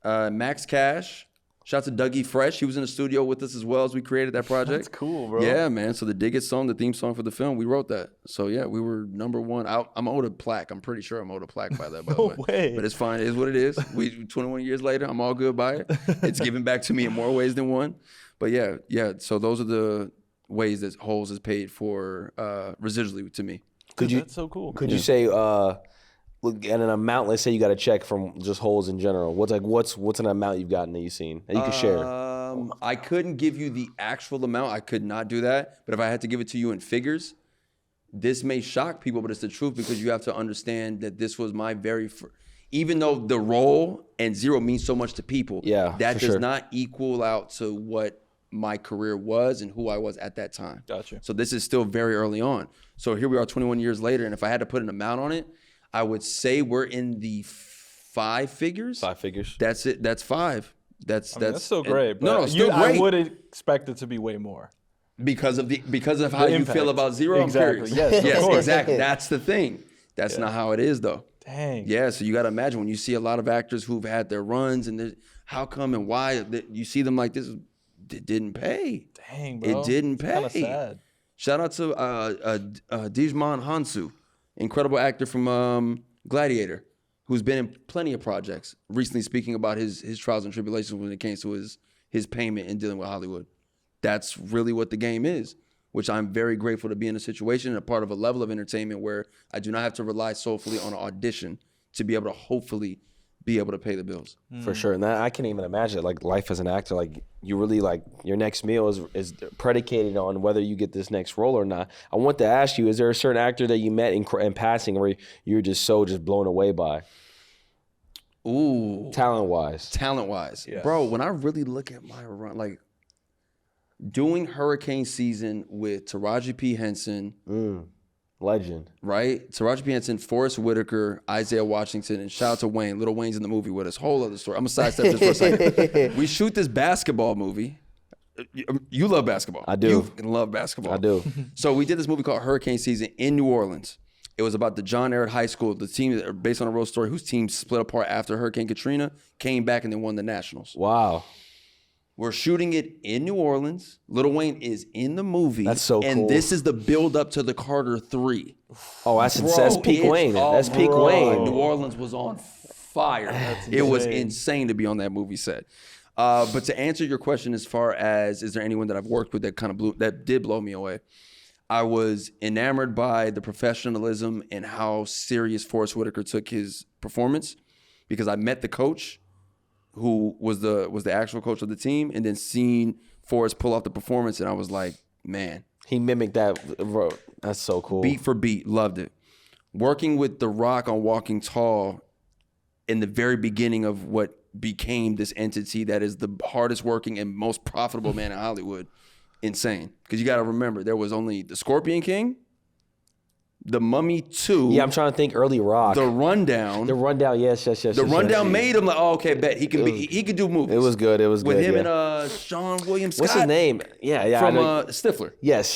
Speaker 2: Max Cash. Shout out to Dougie Fresh. He was in the studio with us as well as we created that project.
Speaker 3: That's cool, bro.
Speaker 2: Yeah, man. So the Dig It song, the theme song for the film, we wrote that. So yeah, we were #1. I'm owed a plaque. I'm pretty sure I'm owed a plaque by that, by the way. But it's fine. It is what it is. 21 years later, I'm all good by it. It's given back to me in more ways than one. But yeah. So those are the ways that Holes is paid for residually to me.
Speaker 3: That's so cool.
Speaker 1: Could you say look at an amount? Let's say you got a check from just Holes in general. What's an amount you've gotten that you've seen that you can share?
Speaker 2: I couldn't give you the actual amount. I could not do that. But if I had to give it to you in figures, this may shock people, but it's the truth because you have to understand that this was my very first. Even though the role and zero means so much to people, that does not equal out to what my career was and who I was at that time.
Speaker 3: Gotcha.
Speaker 2: So this is still very early on. So here we are 21 years later, and if I had to put an amount on it, I would say we're in the 5 figures.
Speaker 1: 5 figures.
Speaker 2: That's it. That's 5. That's
Speaker 3: still great. But
Speaker 2: still great.
Speaker 3: I would expect it to be way more.
Speaker 2: Because of how you feel about zero.
Speaker 3: Exactly.
Speaker 2: I'm curious. Yes, exactly. That's the thing. That's not how it is though.
Speaker 3: Dang.
Speaker 2: Yeah. So you got to imagine when you see a lot of actors who've had their runs and how come and why you see them like this. It didn't pay.
Speaker 3: Dang, bro.
Speaker 2: It didn't pay.
Speaker 3: Kind of sad.
Speaker 2: Shout out to Dijman Hansu, incredible actor from Gladiator, who's been in plenty of projects. Recently speaking about his trials and tribulations when it came to his payment and dealing with Hollywood. That's really what the game is, which I'm very grateful to be in a situation and a part of a level of entertainment where I do not have to rely solely on an audition to be able to hopefully be able to pay the bills.
Speaker 1: For sure. And that, I can't even imagine like life as an actor. Like you really like your next meal is predicated on whether you get this next role or not. I want to ask you, is there a certain actor that you met in passing where you're just blown away by?
Speaker 2: Ooh.
Speaker 1: Talent-wise.
Speaker 2: Yes. Bro, when I really look at my run, like doing hurricane season with Taraji P. Henson.
Speaker 1: Legend.
Speaker 2: Right? Taraji P. Henson, Forrest Whitaker, Isaiah Washington, and shout out to Wayne. Lil Wayne's in the movie with us. Whole other story. I'm going to sidestep this for a second. We shoot this basketball movie. You love basketball.
Speaker 1: I do.
Speaker 2: You love basketball.
Speaker 1: I do.
Speaker 2: So we did this movie called Hurricane Season in New Orleans. It was about the John Ehret High School, the team based on a real story, whose team split apart after Hurricane Katrina, came back and then won the Nationals.
Speaker 1: Wow.
Speaker 2: We're shooting it in New Orleans. Lil Wayne is in the movie.
Speaker 1: That's so cool.
Speaker 2: And this is the build up to the Carter 3.
Speaker 1: Oh, that's peak Wayne. That's peak Wayne.
Speaker 2: New Orleans was on fire. It was insane to be on that movie set. But to answer your question, as far as is there anyone that I've worked with that did blow me away? I was enamored by the professionalism and how serious Forrest Whitaker took his performance, because I met the coach, who was the actual coach of the team, and then seeing Forrest pull off the performance, and I was like, man,
Speaker 1: he mimicked that. Bro, that's so cool.
Speaker 2: Beat for beat, loved it. Working with The Rock on Walking Tall in the very beginning of what became this entity that is the hardest working and most profitable man in Hollywood. Insane. Because you got to remember, there was only the Scorpion King, The Mummy 2.
Speaker 1: Yeah, I'm trying to think early Rock.
Speaker 2: The Rundown.
Speaker 1: Yes.
Speaker 2: The Rundown made him like, oh, okay, bet he can he could do movies.
Speaker 1: It was good.
Speaker 2: With him and Sean William Scott.
Speaker 1: What's his name? Yeah.
Speaker 2: From Stifler.
Speaker 1: Yes.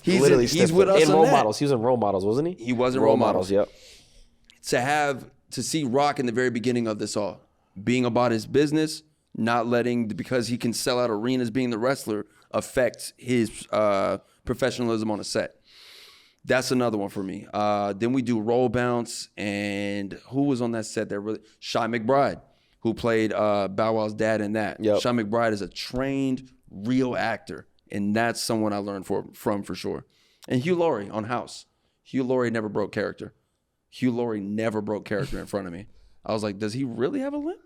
Speaker 2: He's
Speaker 1: literally
Speaker 2: he's with us
Speaker 1: in
Speaker 2: on
Speaker 1: Role
Speaker 2: that.
Speaker 1: Models. He was in Role Models, wasn't he?
Speaker 2: He was in Role Models.
Speaker 1: Yep.
Speaker 2: To see Rock in the very beginning of this all, being about his business, not letting, because he can sell out arenas being the wrestler, affect his professionalism on a set. That's another one for me. Then we do Roll Bounce, and who was on that set there? Shy McBride, who played Bow Wow's dad in that.
Speaker 1: Yep.
Speaker 2: Shy McBride is a trained, real actor, and that's someone I learned from for sure. And Hugh Laurie on House. Hugh Laurie never broke character. Hugh Laurie never broke character in front of me. I was like, does he really have a limp?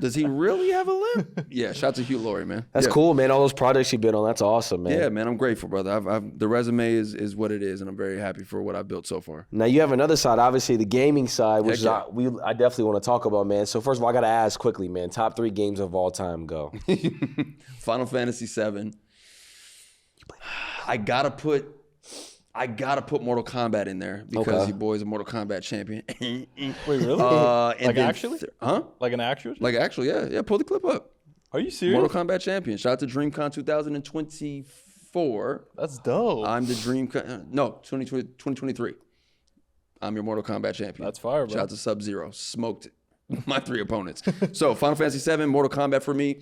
Speaker 2: Does he really have a limp? Yeah, shout out to Hugh Laurie, man.
Speaker 1: That's cool, man. All those projects you've been on, that's awesome, man.
Speaker 2: Yeah, man, I'm grateful, brother. The resume is what it is, and I'm very happy for what I've built so far.
Speaker 1: Now, you have another side, obviously, the gaming side, which I definitely want to talk about, man. So, first of all, I got to ask quickly, man, top 3 games of all time, go.
Speaker 2: Final Fantasy VII. I gotta put Mortal Kombat in there because your boy's a Mortal Kombat champion.
Speaker 3: Wait, really? Like actually?
Speaker 2: Huh?
Speaker 3: Like an actual?
Speaker 2: Like actually, yeah. Yeah, pull the clip up.
Speaker 3: Are you serious?
Speaker 2: Mortal Kombat champion. Shout out to DreamCon 2024.
Speaker 3: That's dope.
Speaker 2: I'm the DreamCon. No, 2023. I'm your Mortal Kombat champion.
Speaker 3: That's fire, bro.
Speaker 2: Shout out to Sub-Zero. Smoked my 3 opponents. So Final Fantasy VII, Mortal Kombat for me.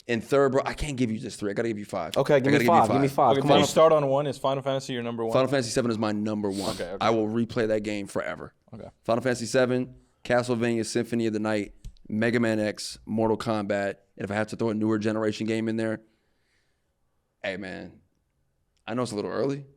Speaker 2: And third, bro, I can't give you just 3. I got to give you 5.
Speaker 1: Okay, give me 5. Give me 5.
Speaker 3: Okay, you start on 1. Is Final Fantasy your number 1?
Speaker 2: Final Fantasy VII is my number 1.
Speaker 3: Okay.
Speaker 2: I will replay that game forever.
Speaker 3: Okay.
Speaker 2: Final Fantasy VII, Castlevania Symphony of the Night, Mega Man X, Mortal Kombat. And if I have to throw a newer generation game in there, hey, man, I know it's a little early,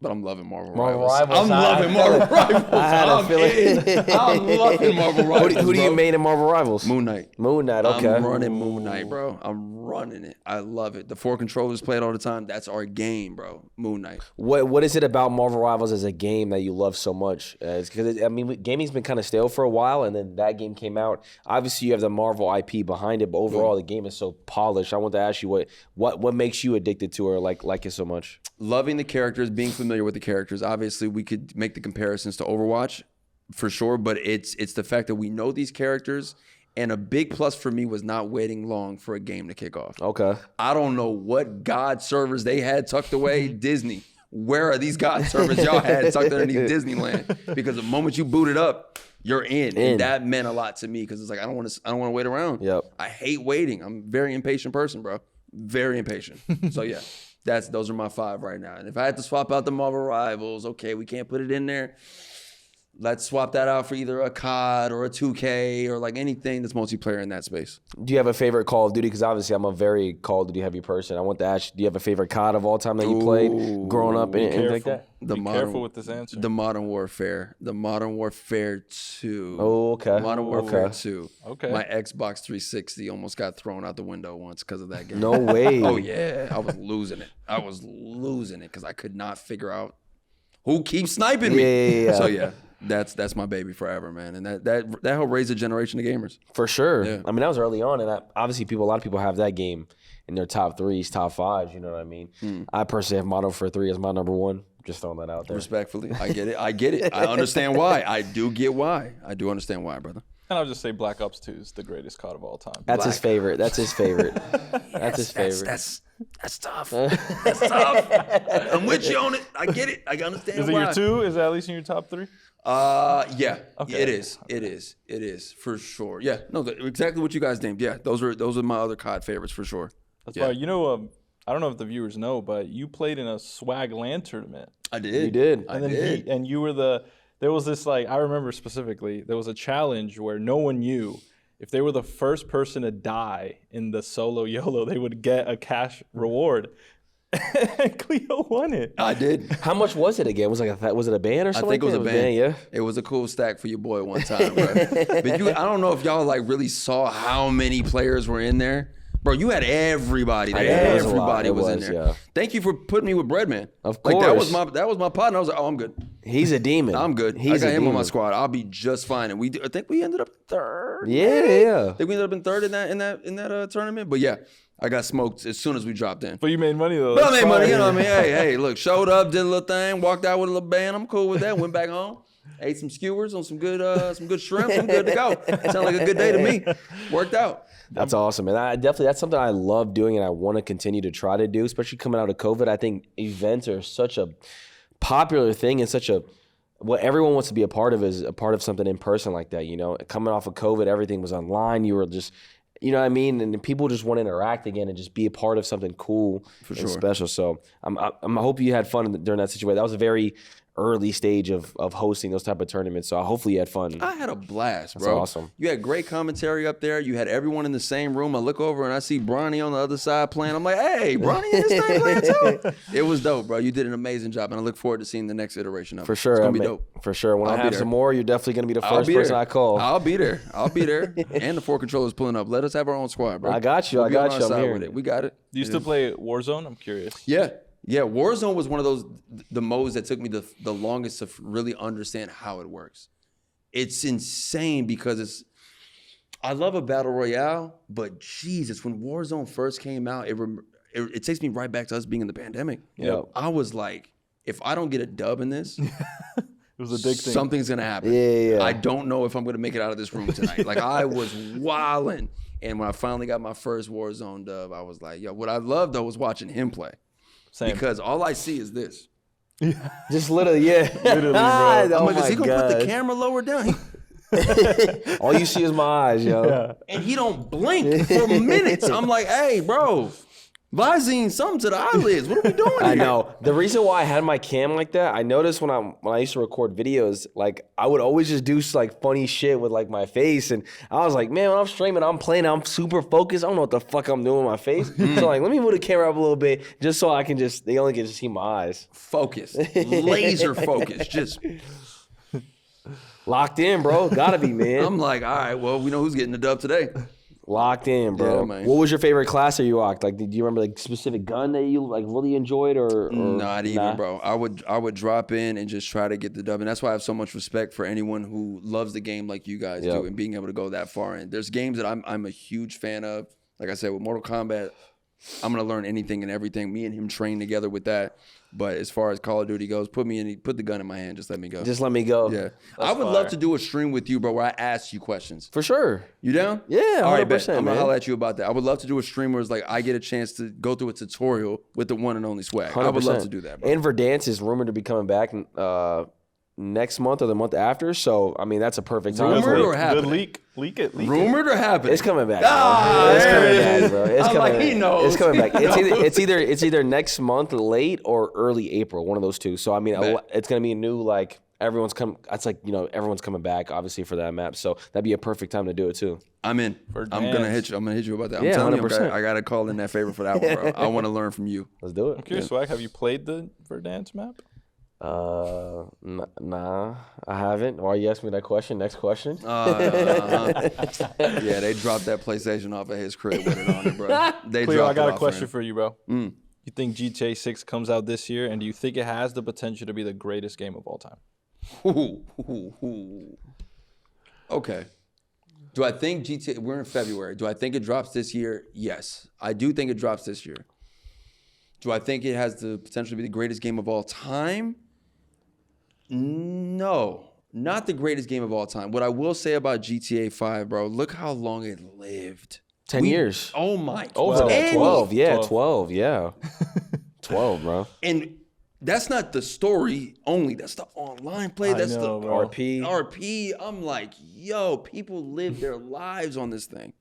Speaker 2: but I'm loving Marvel Rivals. I'm loving Marvel Rivals.
Speaker 1: I had a feeling.
Speaker 2: I'm loving Marvel Rivals.
Speaker 1: Who do you main in Marvel Rivals?
Speaker 2: Moon Knight.
Speaker 1: Moon Knight, okay.
Speaker 2: I'm running Moon Knight, bro. I'm running it. I love it. The 4 controllers play it all the time. That's our game, bro. Moon Knight.
Speaker 1: What is it about Marvel Rivals as a game that you love so much? Because gaming's been kind of stale for a while, and then that game came out. Obviously, you have the Marvel IP behind it, but overall, the game is so polished. I want to ask you what makes you addicted to it, or like it so much?
Speaker 2: Loving the characters, being familiar with the characters. Obviously, we could make the comparisons to Overwatch for sure, but it's the fact that we know these characters. And a big plus for me was not waiting long for a game to kick off.
Speaker 1: Okay.
Speaker 2: I don't know what God servers they had tucked away. Disney. Where are these God servers y'all had tucked underneath Disneyland? Because the moment you boot it up, you're in. And that meant a lot to me because it's like I don't want to wait around.
Speaker 1: Yep.
Speaker 2: I hate waiting. I'm a very impatient person, bro. Very impatient. So yeah. Those are my 5 right now. And if I had to swap out the Marvel Rivals, okay, we can't put it in there. Let's swap that out for either a COD or a 2K or like anything that's multiplayer in that space.
Speaker 1: Do you have a favorite Call of Duty? Because obviously I'm a very Call of Duty heavy person. I want to ask you, do you have a favorite COD of all time that you played growing up? Anything like that?
Speaker 3: Be careful with this answer.
Speaker 2: The Modern Warfare 2.
Speaker 1: Oh, okay.
Speaker 2: Modern Warfare 2.
Speaker 3: Okay.
Speaker 2: My Xbox 360 almost got thrown out the window once because of that game.
Speaker 1: No way.
Speaker 2: Oh, yeah. I was losing it. Because I could not figure out who keeps sniping me.
Speaker 1: Yeah.
Speaker 2: So, yeah. That's my baby forever, man, and that helped raise a generation of gamers.
Speaker 1: For sure.
Speaker 2: Yeah.
Speaker 1: I mean, that was early on, and obviously a lot of people have that game in their top 3s, top 5s. You know what I mean? I personally have Modern Warfare 3 as my number 1. Just throwing that out there.
Speaker 2: Respectfully, I get it. I understand why. I do get why. I do understand why, brother.
Speaker 3: And I'll just say Black Ops 2 is the greatest COD of all time.
Speaker 1: That's his favorite. That's his favorite. That's his favorite.
Speaker 2: That's tough. That's tough. I'm with you on it. I get it. I understand
Speaker 3: Is it
Speaker 2: why.
Speaker 3: your 2? Is it at least in your top 3?
Speaker 2: Yeah.
Speaker 3: Okay.
Speaker 2: It is for sure. Yeah. No, exactly what you guys named. Yeah. Those are my other COD favorites for sure.
Speaker 3: That's why, you know, I don't know if the viewers know, but you played in a Swagg LAN tournament.
Speaker 2: I did.
Speaker 1: You did.
Speaker 2: I did.
Speaker 3: And you were there was this, like, I remember specifically, there was a challenge where no one knew if they were the first person to die in the solo YOLO, they would get a cash reward. And Khleo won it.
Speaker 2: I did.
Speaker 1: How much was it again? Was it a band or something?
Speaker 2: I think it was a band.
Speaker 1: Yeah.
Speaker 2: It was a cool stack for your boy one time, bro. But I don't know if y'all like really saw how many players were in there. Bro, you had everybody there. Everybody was in there.
Speaker 1: Yeah.
Speaker 2: Thank you for putting me with Breadman.
Speaker 1: Of course.
Speaker 2: Like that was my partner. I was like, oh, I'm good.
Speaker 1: He's a demon.
Speaker 2: I'm good. I got him on my squad. I'll be just fine. And I think we ended up third.
Speaker 1: Yeah.
Speaker 2: I think we ended up in third in that tournament. But yeah, I got smoked as soon as we dropped in.
Speaker 3: But you made money though.
Speaker 2: But I made money, you know what I mean? Hey, look, showed up, did a little thing, walked out with a little band. I'm cool with that. Went back home, ate some skewers on some good shrimp. I'm good to go. Sounded like a good day to me. Worked out.
Speaker 1: That's awesome, and that's something I love doing, and I want to continue to try to do, especially coming out of COVID. I think events are such a popular thing and what everyone wants to be a part of is a part of something in person like that. You know, coming off of COVID, everything was online. You were just, you know what I mean, and people just want to interact again and just be a part of something cool and special. So I hope you had fun during that situation. That was a very early stage of hosting those type of tournaments. So hopefully you had fun.
Speaker 2: I had a blast, bro.
Speaker 1: That's awesome.
Speaker 2: You had great commentary up there. You had everyone in the same room. I look over and I see Bronny on the other side playing. I'm like, hey, Bronny in this thing playing too? It was dope, bro. You did an amazing job, and I look forward to seeing the next iteration of it.
Speaker 1: For sure.
Speaker 2: It's going to be dope.
Speaker 1: For sure. When I have some more, you're definitely going to be the first person I call.
Speaker 2: I'll be there. And the 4 controllers pulling up. Let us have our own squad, bro.
Speaker 1: I got you.
Speaker 2: We'll
Speaker 1: I'm here.
Speaker 2: With it. We got it.
Speaker 3: Do you still play Warzone? I'm curious.
Speaker 2: Yeah, Warzone was one of the modes that took me the longest to really understand how it works. It's insane because I love a battle royale, but Jesus, when Warzone first came out, it takes me right back to us being in the pandemic.
Speaker 1: Yeah,
Speaker 2: I was like, if I don't get a dub in this,
Speaker 3: it was a big thing.
Speaker 2: Something's gonna happen.
Speaker 1: Yeah.
Speaker 2: I don't know if I'm gonna make it out of this room tonight. Like I was wilding, and when I finally got my first Warzone dub, I was like, yo, what I loved though was watching him play. Same. Because all I see is this.
Speaker 1: Just literally,
Speaker 3: Literally, bro.
Speaker 2: I'm like, is he gonna put the camera lower down?
Speaker 1: All you see is my eyes, yo.
Speaker 3: Yeah.
Speaker 2: And he don't blink for minutes. I'm like, hey, bro, Visine something to the eyelids. What are we doing here?
Speaker 1: I know. The reason why I had my cam like that, I noticed when I used to record videos, like I would always just do like funny shit with like my face, and I was like, man, when I'm streaming, I'm playing, I'm super focused. I don't know what the fuck I'm doing with my face. So like, let me move the camera up a little bit, just so they only can just see my eyes.
Speaker 2: Focus, laser focus, just
Speaker 1: locked in, bro. Gotta be, man.
Speaker 2: I'm like, all right, well, we know who's getting the dub today.
Speaker 1: Locked in, bro.
Speaker 2: Yeah, man.
Speaker 1: What was your favorite class that you locked? Like, do you remember like specific gun that you like really enjoyed, or
Speaker 2: not even, bro? I would drop in and just try to get the dub, and that's why I have so much respect for anyone who loves the game like you guys do, and being able to go that far in. There's games that I'm a huge fan of. Like I said, with Mortal Kombat, I'm gonna learn anything and everything. Me and him train together with that. But as far as Call of Duty goes, put the gun in my hand. Just let me go.
Speaker 1: Just let me go.
Speaker 2: Yeah, I would love to do a stream with you, bro, where I ask you questions.
Speaker 1: For sure.
Speaker 2: You down?
Speaker 1: Yeah, 100%,
Speaker 2: all right, bet. I'm gonna
Speaker 1: man.
Speaker 2: holler at you about that. I would love to do a stream where it's like I get a chance to go through a tutorial with the one and only Swagg.
Speaker 1: 100%.
Speaker 2: I would love to do that, bro.
Speaker 1: And Verdansk is rumored to be coming back next month or the month after. So I mean, that's a perfect time.
Speaker 2: Rumored or
Speaker 3: Good
Speaker 2: happening?
Speaker 3: leak it.
Speaker 2: Rumored or happening?
Speaker 1: It's coming back.
Speaker 2: Ah,
Speaker 1: It's coming
Speaker 2: there it
Speaker 1: back, bro. It's
Speaker 2: I'm
Speaker 1: coming
Speaker 2: like, he knows.
Speaker 1: It's coming back.
Speaker 2: He
Speaker 1: It's either next month late or early April, one of those two. So I mean, it's gonna be a new like everyone's coming. That's like everyone's coming back obviously for that map. So that'd be a perfect time to do it too.
Speaker 2: I'm in. I'm gonna hit you. I'm gonna hit you about that. I'm
Speaker 1: Yeah,
Speaker 2: telling
Speaker 1: 100%.
Speaker 2: you, I gotta call in that favor for that one, bro. I want to learn from you.
Speaker 1: Let's do it.
Speaker 3: I'm curious, Swagg, have you played the Verdansk map?
Speaker 1: Nah, I haven't. Why you ask me that question? Next question.
Speaker 2: Yeah, they dropped that PlayStation off at his crib with it on it, bro.
Speaker 3: Khleo, I got a question for you, bro. You think GTA 6 comes out this year, and do you think it has the potential to be the greatest game of all time?
Speaker 2: Okay. Do I think GTA, we're in February. Do I think it drops this year? Yes. I do think it drops this year. Do I think it has the potential to be the greatest game of all time? No. not the greatest game of all time. What I will say about GTA 5, bro, look how long it lived.
Speaker 1: 10 years.
Speaker 2: Oh my.
Speaker 1: Over that. 12. Yeah, 12. Yeah. 12, bro.
Speaker 2: And that's not the story only. That's the online play. That's the
Speaker 1: RP.
Speaker 2: RP. I'm like, yo, people live their lives on this thing.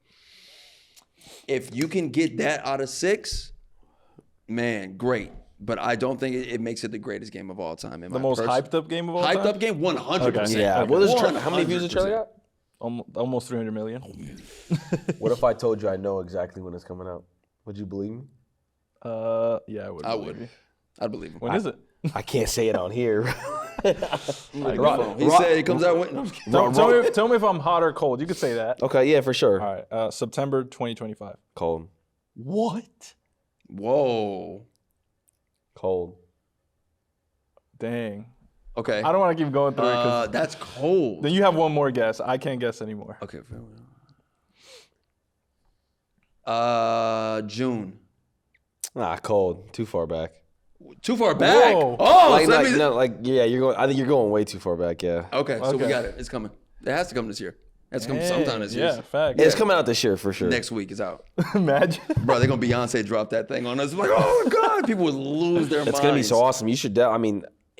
Speaker 2: If you can get that out of 6, man, great. But I don't think it makes it the greatest game of all time.
Speaker 3: The most hyped up game of all time?
Speaker 2: Hyped up game, 100%.
Speaker 3: Okay.
Speaker 1: Yeah.
Speaker 3: Okay.
Speaker 1: How many views did Charlie got?
Speaker 3: Almost 300 million.
Speaker 1: What if I told you I know exactly when it's coming out? Would you believe me?
Speaker 3: Yeah, I would.
Speaker 2: I would. I'd believe him.
Speaker 3: When is it?
Speaker 1: I can't say it on here.
Speaker 2: He said it comes out when. No,
Speaker 3: Tell me if I'm hot or cold. You could say that.
Speaker 1: Okay, yeah, for sure.
Speaker 3: All right. September 2025.
Speaker 1: Cold.
Speaker 3: What?
Speaker 2: Whoa.
Speaker 1: Cold.
Speaker 3: Dang.
Speaker 2: Okay.
Speaker 3: I don't want to keep going through it because
Speaker 2: that's cold.
Speaker 3: then you have one more guess. I can't guess anymore.
Speaker 2: Okay. June.
Speaker 1: Cold. Too far back.
Speaker 2: Too far back.
Speaker 3: Whoa.
Speaker 2: Oh,
Speaker 1: you're going. I think you're going way too far back. Yeah.
Speaker 2: Okay, so we got it. It's coming. It has to come this year. It has to come sometime this year.
Speaker 3: Yeah, fact.
Speaker 1: It's coming out this year for sure.
Speaker 2: Next week is out.
Speaker 3: Imagine.
Speaker 2: Bro, they're gonna Beyonce drop that thing on us. Like, oh my God, people would lose their minds.
Speaker 1: It's gonna be so awesome. You should.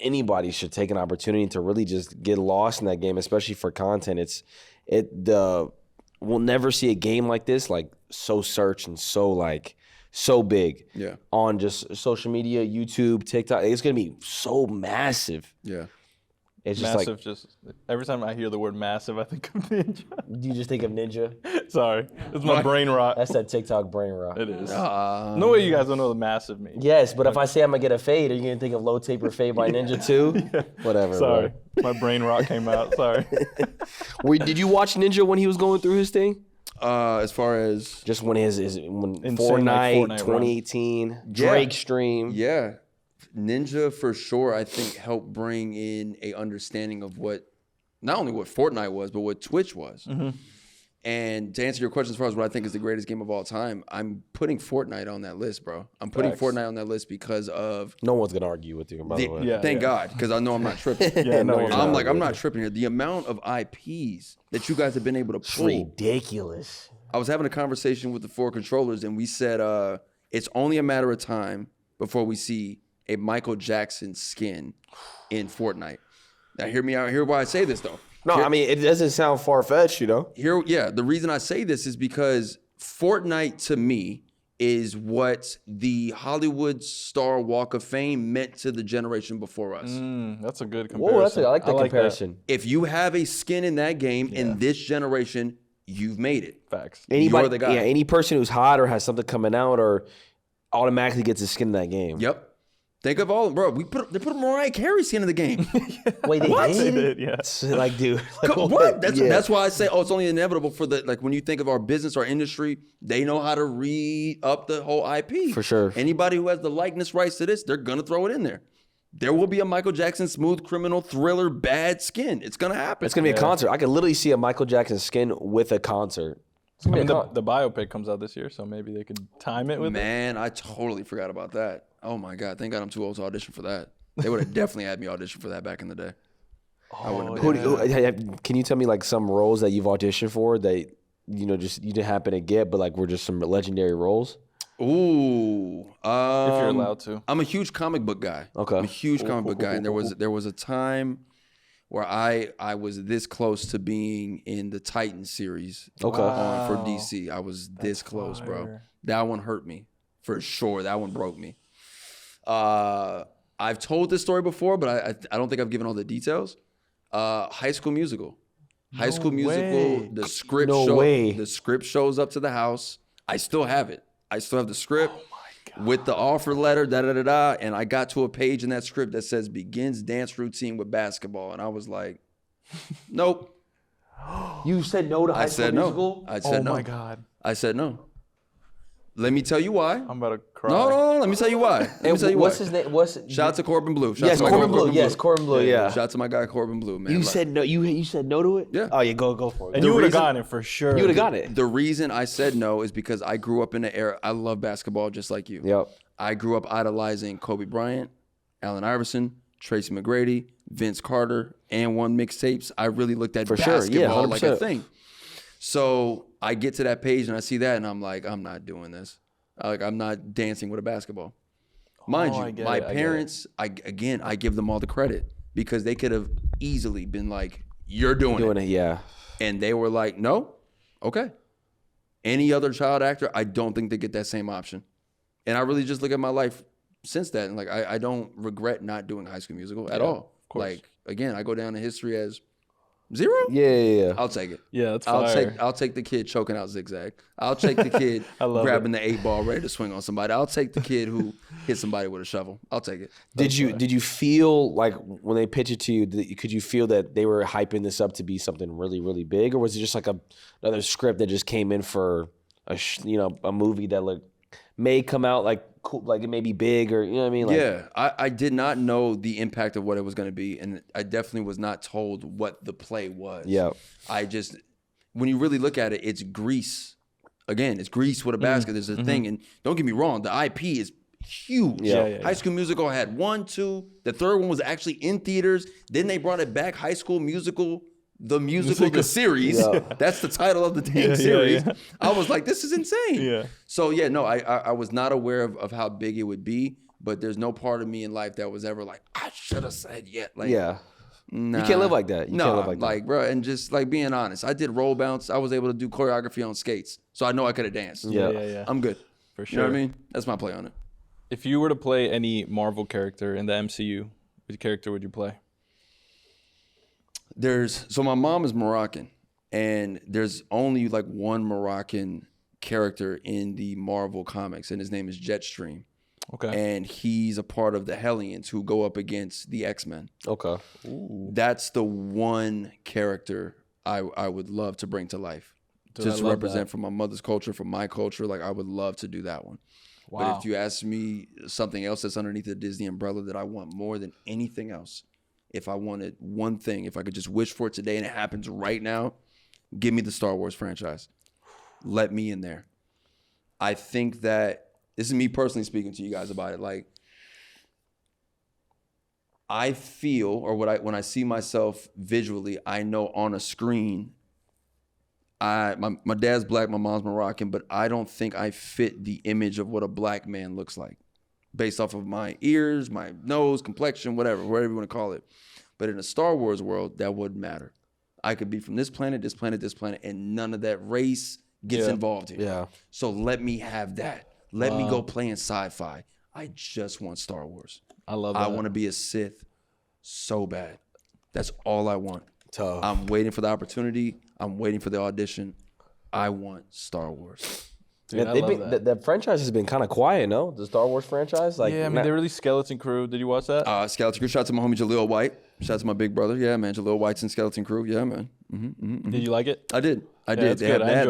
Speaker 1: Anybody should take an opportunity to really just get lost in that game, especially for content. We'll never see a game like this, like so searched and so big.
Speaker 2: Yeah.
Speaker 1: On just social media, YouTube, TikTok. It's gonna be so massive.
Speaker 2: Yeah.
Speaker 1: It's just
Speaker 3: massive. Just every time I hear the word massive, I think of Ninja.
Speaker 1: You just think of Ninja?
Speaker 3: Sorry, it's my brain rot.
Speaker 1: That's that TikTok brain rot.
Speaker 3: It is. No way you guys don't know the massive means.
Speaker 1: Yes, but if I say I'm gonna get a fade, are you gonna think of Low Taper Fade by Ninja too? Yeah. Whatever.
Speaker 3: Sorry, my brain rot came out. Sorry.
Speaker 1: Did you watch Ninja when he was going through his thing?
Speaker 2: As far as
Speaker 1: just when Fortnite 2018, Drake stream.
Speaker 2: Yeah. Ninja for sure, I think, helped bring in a understanding of not only what Fortnite was, but what Twitch was. Mm-hmm. And to answer your question as far as what I think is the greatest game of all time, I'm putting Fortnite on that list, bro. I'm putting Fortnite on that list because of...
Speaker 1: No one's going to argue with you, by the way.
Speaker 2: Yeah, thank God, because I know I'm not tripping. I'm not tripping here. The amount of IPs that you guys have been able to pull.
Speaker 1: Ridiculous.
Speaker 2: I was having a conversation with the 4 controllers, and we said it's only a matter of time before we see a Michael Jackson skin in Fortnite. Now, hear me out. Hear why I say this, though.
Speaker 1: No, it doesn't sound far-fetched, you know?
Speaker 2: The reason I say this is because Fortnite, to me, is what the Hollywood Star Walk of Fame meant to the generation before us.
Speaker 3: That's a good comparison.
Speaker 1: I like that comparison.
Speaker 2: That. If you have a skin in that game in this generation, you've made it.
Speaker 3: Facts.
Speaker 1: Anybody,
Speaker 2: You're the guy.
Speaker 1: Yeah, any person who's hot or has something coming out or automatically gets a skin in that game.
Speaker 2: Yep. Think of all, bro. They put a Mariah Carey skin in the game.
Speaker 1: Wait, they did?
Speaker 3: They did, yeah.
Speaker 1: Like, dude. Like,
Speaker 2: what? That's why I say, it's only inevitable for when you think of our business, our industry, they know how to re-up the whole IP.
Speaker 1: For sure.
Speaker 2: Anybody who has the likeness rights to this, they're going to throw it in there. There will be a Michael Jackson smooth criminal thriller bad skin. It's going to happen.
Speaker 1: It's going to be a concert. I could literally see a Michael Jackson skin with a concert.
Speaker 3: The biopic comes out this year, so maybe they could time it with
Speaker 2: Man, I totally forgot about that. Oh my God. Thank God I'm too old to audition for that. They would have definitely had me audition for that back in the day.
Speaker 1: Can you tell me like some roles that you've auditioned for that you didn't happen to get, but like were just some legendary roles?
Speaker 2: Ooh.
Speaker 3: if you're allowed to.
Speaker 2: I'm a huge comic book guy.
Speaker 1: Okay.
Speaker 2: I'm a huge comic book guy. And there was a time where I was this close to being in the Titans series for DC. I was this close, bro. That one hurt me for sure. That one broke me. I've told this story before, but I don't think I've given all the details. High School Musical. High School Musical. The script the script shows up to the house. I still have it. I still have the script with the offer letter, and I got to a page in that script that says begins dance routine with basketball, and I was like, nope.
Speaker 1: You said no to High School Musical?
Speaker 2: I said no.
Speaker 3: Oh my God.
Speaker 2: I said no. Let me tell you why.
Speaker 3: I'm about to cry.
Speaker 2: No, let me tell you why.
Speaker 1: What's his name?
Speaker 2: Shout out to Corbin Blue.
Speaker 1: Yes, Corbin Blue. Yes, Corbin Blue. Yeah.
Speaker 2: Shout out to my guy Corbin Blue, man.
Speaker 1: You said no. You said no to it?
Speaker 2: Yeah.
Speaker 1: Oh yeah, go for it.
Speaker 3: And you would have gotten it for sure.
Speaker 1: You would have got it.
Speaker 2: The reason I said no is because I grew up in the era. I love basketball just like you.
Speaker 1: Yep.
Speaker 2: I grew up idolizing Kobe Bryant, Allen Iverson, Tracy McGrady, Vince Carter and won mixtapes, I really looked at
Speaker 1: For sure.
Speaker 2: basketball
Speaker 1: Yeah,
Speaker 2: like a thing. So I get to that page and I see that and I'm like, I'm not doing this. Like, I'm not dancing with a basketball. Mind you, my parents, I give them all the credit because they could have easily been like, you're doing it.
Speaker 1: Yeah.
Speaker 2: And they were like, no, okay. Any other child actor, I don't think they get that same option. And I really just look at my life since that. And like, I don't regret not doing High School Musical at all. Of course. Like, again, I go down in history as 0.
Speaker 1: Yeah.
Speaker 2: I'll take it.
Speaker 3: Yeah, that's fire.
Speaker 2: I'll take the kid choking out Zigzag. I'll take the kid grabbing the 8 ball ready to swing on somebody. I'll take the kid who hit somebody with a shovel. I'll take it.
Speaker 1: Did you feel like when they pitched it to you, could you feel that they were hyping this up to be something really, really big, or was it just like another script that just came in for a movie that may come out like cool, like it may be big, or you know what I mean? Like,
Speaker 2: yeah, I did not know the impact of what it was going to be, and I definitely was not told what the play was.
Speaker 1: Yeah,
Speaker 2: when you really look at it, it's Grease. Again, it's Grease with a basket. There's a thing, and don't get me wrong, the IP is huge.
Speaker 1: Yeah.
Speaker 2: High School Musical had 1, 2. The third one was actually in theaters. Then they brought it back, High School Musical. The series. Yeah. That's the title of the damn series. Yeah. I was like, this is insane.
Speaker 3: Yeah.
Speaker 2: So yeah, no, I was not aware of how big it would be, but there's no part of me in life that was ever like, I should have said yet. Like,
Speaker 1: yeah.
Speaker 2: Nah.
Speaker 1: You can't live like that. You can't live like that.
Speaker 2: Like, bro, and just like being honest, I did roll bounce. I was able to do choreography on skates, so I know I could have danced.
Speaker 3: Yeah.
Speaker 2: I'm good.
Speaker 3: For sure.
Speaker 2: You know what I mean? That's my play on it.
Speaker 3: If you were to play any Marvel character in the MCU, which character would you play?
Speaker 2: So my mom is Moroccan, and there's only like one Moroccan character in the Marvel comics, and his name is Jetstream.
Speaker 3: Okay.
Speaker 2: And he's a part of the Hellions who go up against the X-Men.
Speaker 1: Okay.
Speaker 3: Ooh.
Speaker 2: That's the one character I would love to bring to life.
Speaker 3: Dude,
Speaker 2: just to represent from my mother's culture, from my culture. Like, I would love to do that one.
Speaker 3: Wow.
Speaker 2: But if you ask me something else that's underneath the Disney umbrella that I want more than anything else, if I wanted one thing, if I could just wish for it today and it happens right now, give me the Star Wars franchise. Let me in there. I think that, this is me personally speaking to you guys about it, like, I feel, or when I see myself visually, I know on a screen, my dad's black, my mom's Moroccan, but I don't think I fit the image of what a black man looks like based off of my ears, my nose, complexion, whatever you want to call it. But in a Star Wars world, that wouldn't matter. I could be from this planet, and none of that race gets involved here.
Speaker 1: Yeah.
Speaker 2: So let me have that. Let me go play in sci-fi. I just want Star Wars.
Speaker 3: I love that.
Speaker 2: I want to be a Sith so bad. That's all I want.
Speaker 1: Tough.
Speaker 2: I'm waiting for the opportunity. I'm waiting for the audition. I want Star Wars.
Speaker 3: Dude, I love that.
Speaker 1: The franchise has been kind of quiet, no? The Star Wars franchise? Like,
Speaker 3: yeah, I mean, they released Skeleton Crew. Did you watch that?
Speaker 2: Skeleton Crew. Shout out to my homie Jaleel White. Shout out to my big brother. Yeah, man. Jaleel White's in Skeleton Crew. Yeah, man.
Speaker 3: Did you like it?
Speaker 2: I did. They had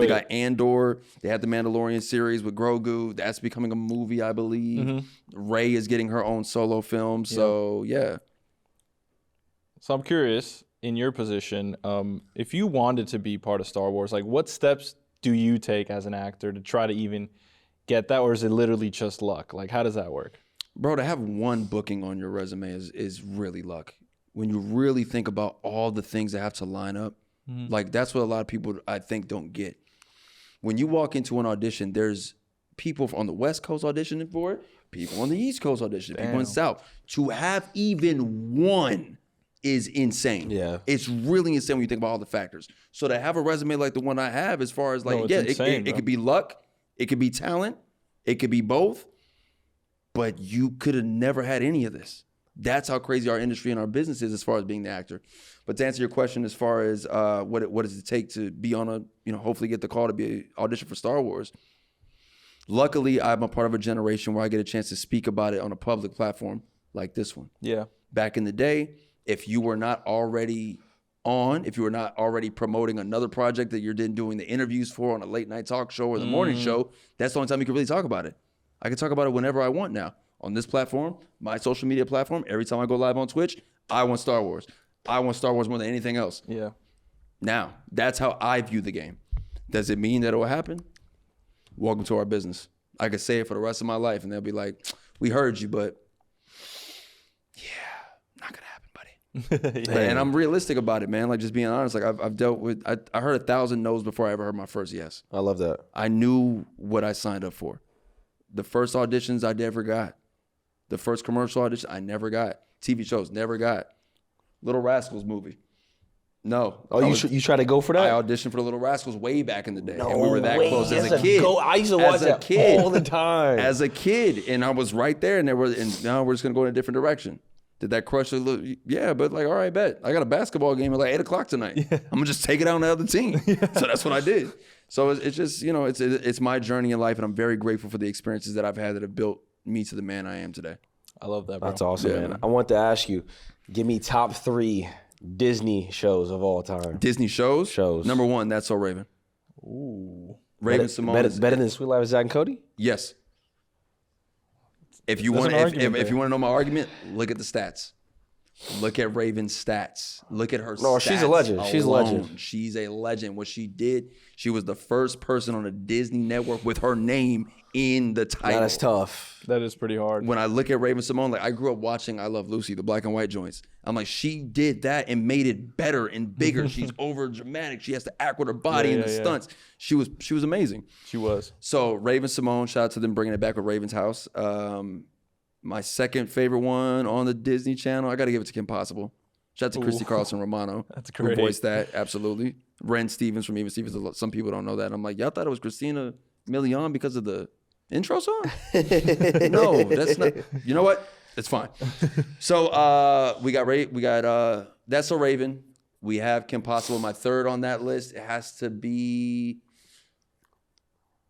Speaker 2: the guy Andor. They had the Mandalorian series with Grogu. That's becoming a movie, I believe. Rey is getting her own solo film. So, yeah.
Speaker 3: So I'm curious, in your position, if you wanted to be part of Star Wars, like what steps do you take as an actor to try to even get that, or is it literally just luck? Like, how does that work?
Speaker 2: Bro, to have one booking on your resume is really luck. When you really think about all the things that have to line up, like that's what a lot of people, I think, don't get. When you walk into an audition, there's people on the West Coast auditioning for it, people on the East Coast auditioning, people in the South. To have even one is insane.
Speaker 1: Yeah.
Speaker 2: It's really insane when you think about all the factors. So to have a resume like the one I have, as far as like, it could be luck, it could be talent, it could be both, but you could have never had any of this. That's how crazy our industry and our business is as far as being the actor. But to answer your question, as far as what does it take to be on a, hopefully get the call to be audition for Star Wars. Luckily, I'm a part of a generation where I get a chance to speak about it on a public platform like this one.
Speaker 3: Yeah.
Speaker 2: Back in the day, if you were not already if you were not already promoting another project that you're then doing the interviews for on a late night talk show or the morning show, that's the only time you can really talk about it. I can talk about it whenever I want now. On this platform, my social media platform, every time I go live on Twitch, I want Star Wars. I want Star Wars more than anything else.
Speaker 3: Yeah.
Speaker 2: Now, that's how I view the game. Does it mean that it will happen? Welcome to our business. I could say it for the rest of my life, and they'll be like, we heard you, but yeah, not going to happen, buddy. And I'm realistic about it, man. Like just being honest. Like I've dealt with. I heard 1,000 no's before I ever heard my first yes.
Speaker 1: I love that.
Speaker 2: I knew what I signed up for. The first auditions I never got. The first commercial audition I never got. TV shows never got. Little Rascals movie. No.
Speaker 1: Oh, you try to go for that?
Speaker 2: I auditioned for the Little Rascals way back in the day.
Speaker 1: No
Speaker 2: and we were that
Speaker 1: way.
Speaker 2: close as a kid.
Speaker 1: I used to watch that all the time.
Speaker 2: As a kid. And I was right there. And now we're just going to go in a different direction. Did that crush a little? Yeah, but like, all right, bet. I got a basketball game at like 8 o'clock tonight. Yeah. I'm going to just take it out on the other team. Yeah. So that's what I did. So it's just, you know, it's my journey in life. And I'm very grateful for the experiences that I've had that have built me to the man I am today.
Speaker 3: I love that, bro.
Speaker 1: That's awesome, man. I want to ask you, give me top 3 Disney shows of all time.
Speaker 2: Disney shows?
Speaker 1: Shows.
Speaker 2: Number 1, That's So Raven.
Speaker 3: Ooh.
Speaker 2: Raven Simone.
Speaker 1: Better than Sweet Life of Zack and Cody?
Speaker 2: Yes. If you want to know my argument, look at the stats. Look at Raven's stats. Look at her stats.
Speaker 1: No, she's a legend. She's a legend.
Speaker 2: She's a legend. What she did, she was the first person on a Disney network with her name in the title.
Speaker 1: That's tough.
Speaker 3: That is pretty hard.
Speaker 2: When I look at Raven Simone, like I grew up watching I Love Lucy, the black and white joints. I'm like, she did that and made it better and bigger. She's over dramatic. She has to act with her body and the stunts. She was amazing.
Speaker 3: She was.
Speaker 2: So Raven Simone, shout out to them bringing it back with Raven's House. My second favorite one on the Disney Channel, I got to give it to Kim Possible. Shout out to Christy Carlson Romano.
Speaker 3: That's great.
Speaker 2: Who voiced that, absolutely. Ren Stevens from Even Stevens. Some people don't know that. I'm like, y'all thought it was Christina Milian because of the intro song? No, that's not. You know what? It's fine. So we got That's So Raven. We have Kim Possible. My third on that list, it has to be.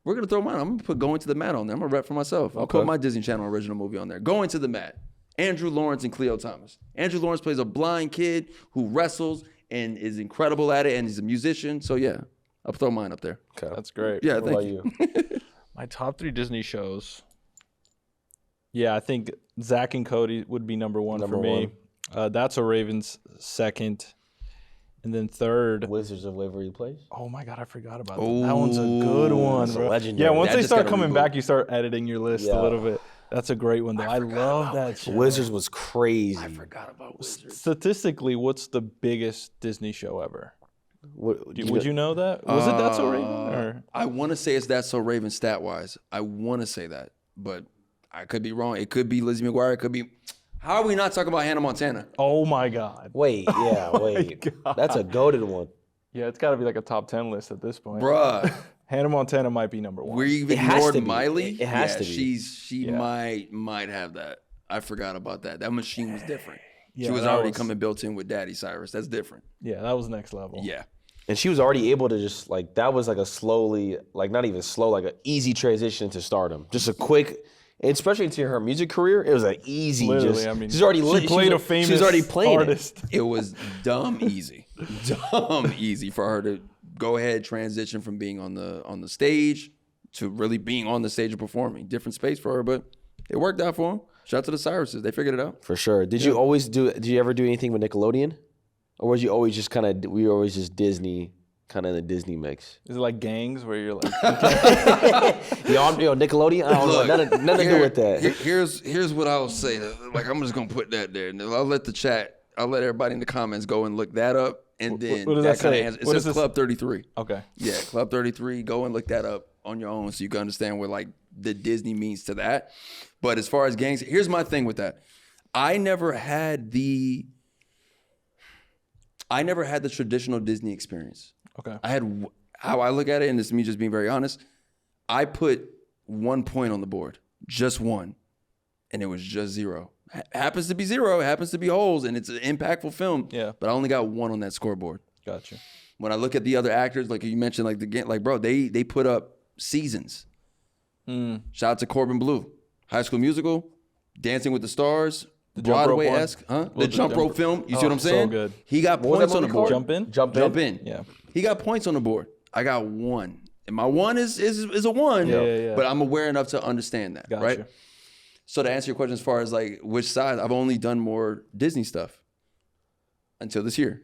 Speaker 2: We're going to throw mine. I'm going to put Going to the Mat on there. I'm going to rep for myself. I'll put my Disney Channel original movie on there. Going to the Mat. Andrew Lawrence and Khleo Thomas. Andrew Lawrence plays a blind kid who wrestles and is incredible at it, and he's a musician. So, yeah, I'll throw mine up there.
Speaker 3: Okay. That's great.
Speaker 2: Yeah, thank you.
Speaker 3: My top 3 Disney shows. Yeah, I think Zack and Cody would be number 1 for me. That's a Raven's second. And then third,
Speaker 1: Wizards of Waverly Place.
Speaker 3: Oh my God, I forgot about that. That one's a good one, bro.
Speaker 1: Legendary.
Speaker 3: Yeah, once they start coming back, you start editing your list a little bit. That's a great one, though. I love that show.
Speaker 1: Wizards was crazy.
Speaker 2: I forgot about Wizards.
Speaker 3: Statistically, what's the biggest Disney show ever? Would you know that? Was it That's So Raven? Or?
Speaker 2: I want to say it's That's So Raven stat-wise. I want to say that, but I could be wrong. It could be Lizzie McGuire. It could be... How are we not talking about Hannah Montana?
Speaker 3: Oh my God.
Speaker 1: Wait. That's a goated one.
Speaker 3: Yeah, it's got to be like a top 10 list at this point.
Speaker 2: Bruh.
Speaker 3: Hannah Montana might be number 1.
Speaker 2: We've ignored Miley.
Speaker 1: It has to be.
Speaker 2: She might have that. I forgot about that. That machine was different.
Speaker 3: Yeah,
Speaker 2: she was already coming built in with Daddy Cyrus. That's different.
Speaker 3: Yeah, that was next level.
Speaker 2: Yeah.
Speaker 1: And she was already able to just like, that was like a slowly, like not even slow, like an easy transition to stardom. Just a quick... And especially into her music career, it was an easy.
Speaker 3: Literally, I mean,
Speaker 1: she's already
Speaker 3: she played a famous.
Speaker 1: She was already playing
Speaker 3: artist.
Speaker 2: It was dumb easy for her to go ahead, transition from being on the stage to really being on the stage and performing. Different space for her, but it worked out for them. Shout out to the Cyruses, they figured it out.
Speaker 1: For sure. Did you ever do anything with Nickelodeon, or was you always just were you always just Disney? Kind of the Disney mix.
Speaker 3: Is it like gangs where you're like,
Speaker 1: yo, Nickelodeon? I don't know. Nothing to do with that.
Speaker 2: Here's what I'll say. Like I'm just gonna put that there, and I'll let everybody in the comments go and look that up, and then
Speaker 3: what does that say?
Speaker 2: It says Club 33.
Speaker 3: Okay.
Speaker 2: Yeah, Club 33. Go and look that up on your own so you can understand what like the Disney means to that. But as far as gangs, here's my thing with that. I never had the traditional Disney experience.
Speaker 3: Okay.
Speaker 2: I had, how I look at it, and this is me just being very honest, I put 1 point on the board, just one, and it was just 0. Happens to be 0, it happens to be holes, and it's an impactful film.
Speaker 3: Yeah.
Speaker 2: But I only got 1 on that scoreboard.
Speaker 3: Gotcha.
Speaker 2: When I look at the other actors, like you mentioned, bro, they put up seasons. Shout out to Corbin Bleu, High School Musical, Dancing with the Stars, Broadway-esque, the jump rope film. You see what I'm saying?
Speaker 3: So good.
Speaker 2: He got points on the board.
Speaker 3: Jump in.
Speaker 2: Jump in.
Speaker 3: Yeah.
Speaker 2: He got points on the board. I got 1. And my 1 is a 1.
Speaker 3: Yeah.
Speaker 2: But I'm aware enough to understand that,
Speaker 3: Gotcha.
Speaker 2: right? So to answer your question as far as like which side, I've only done more Disney stuff until this year.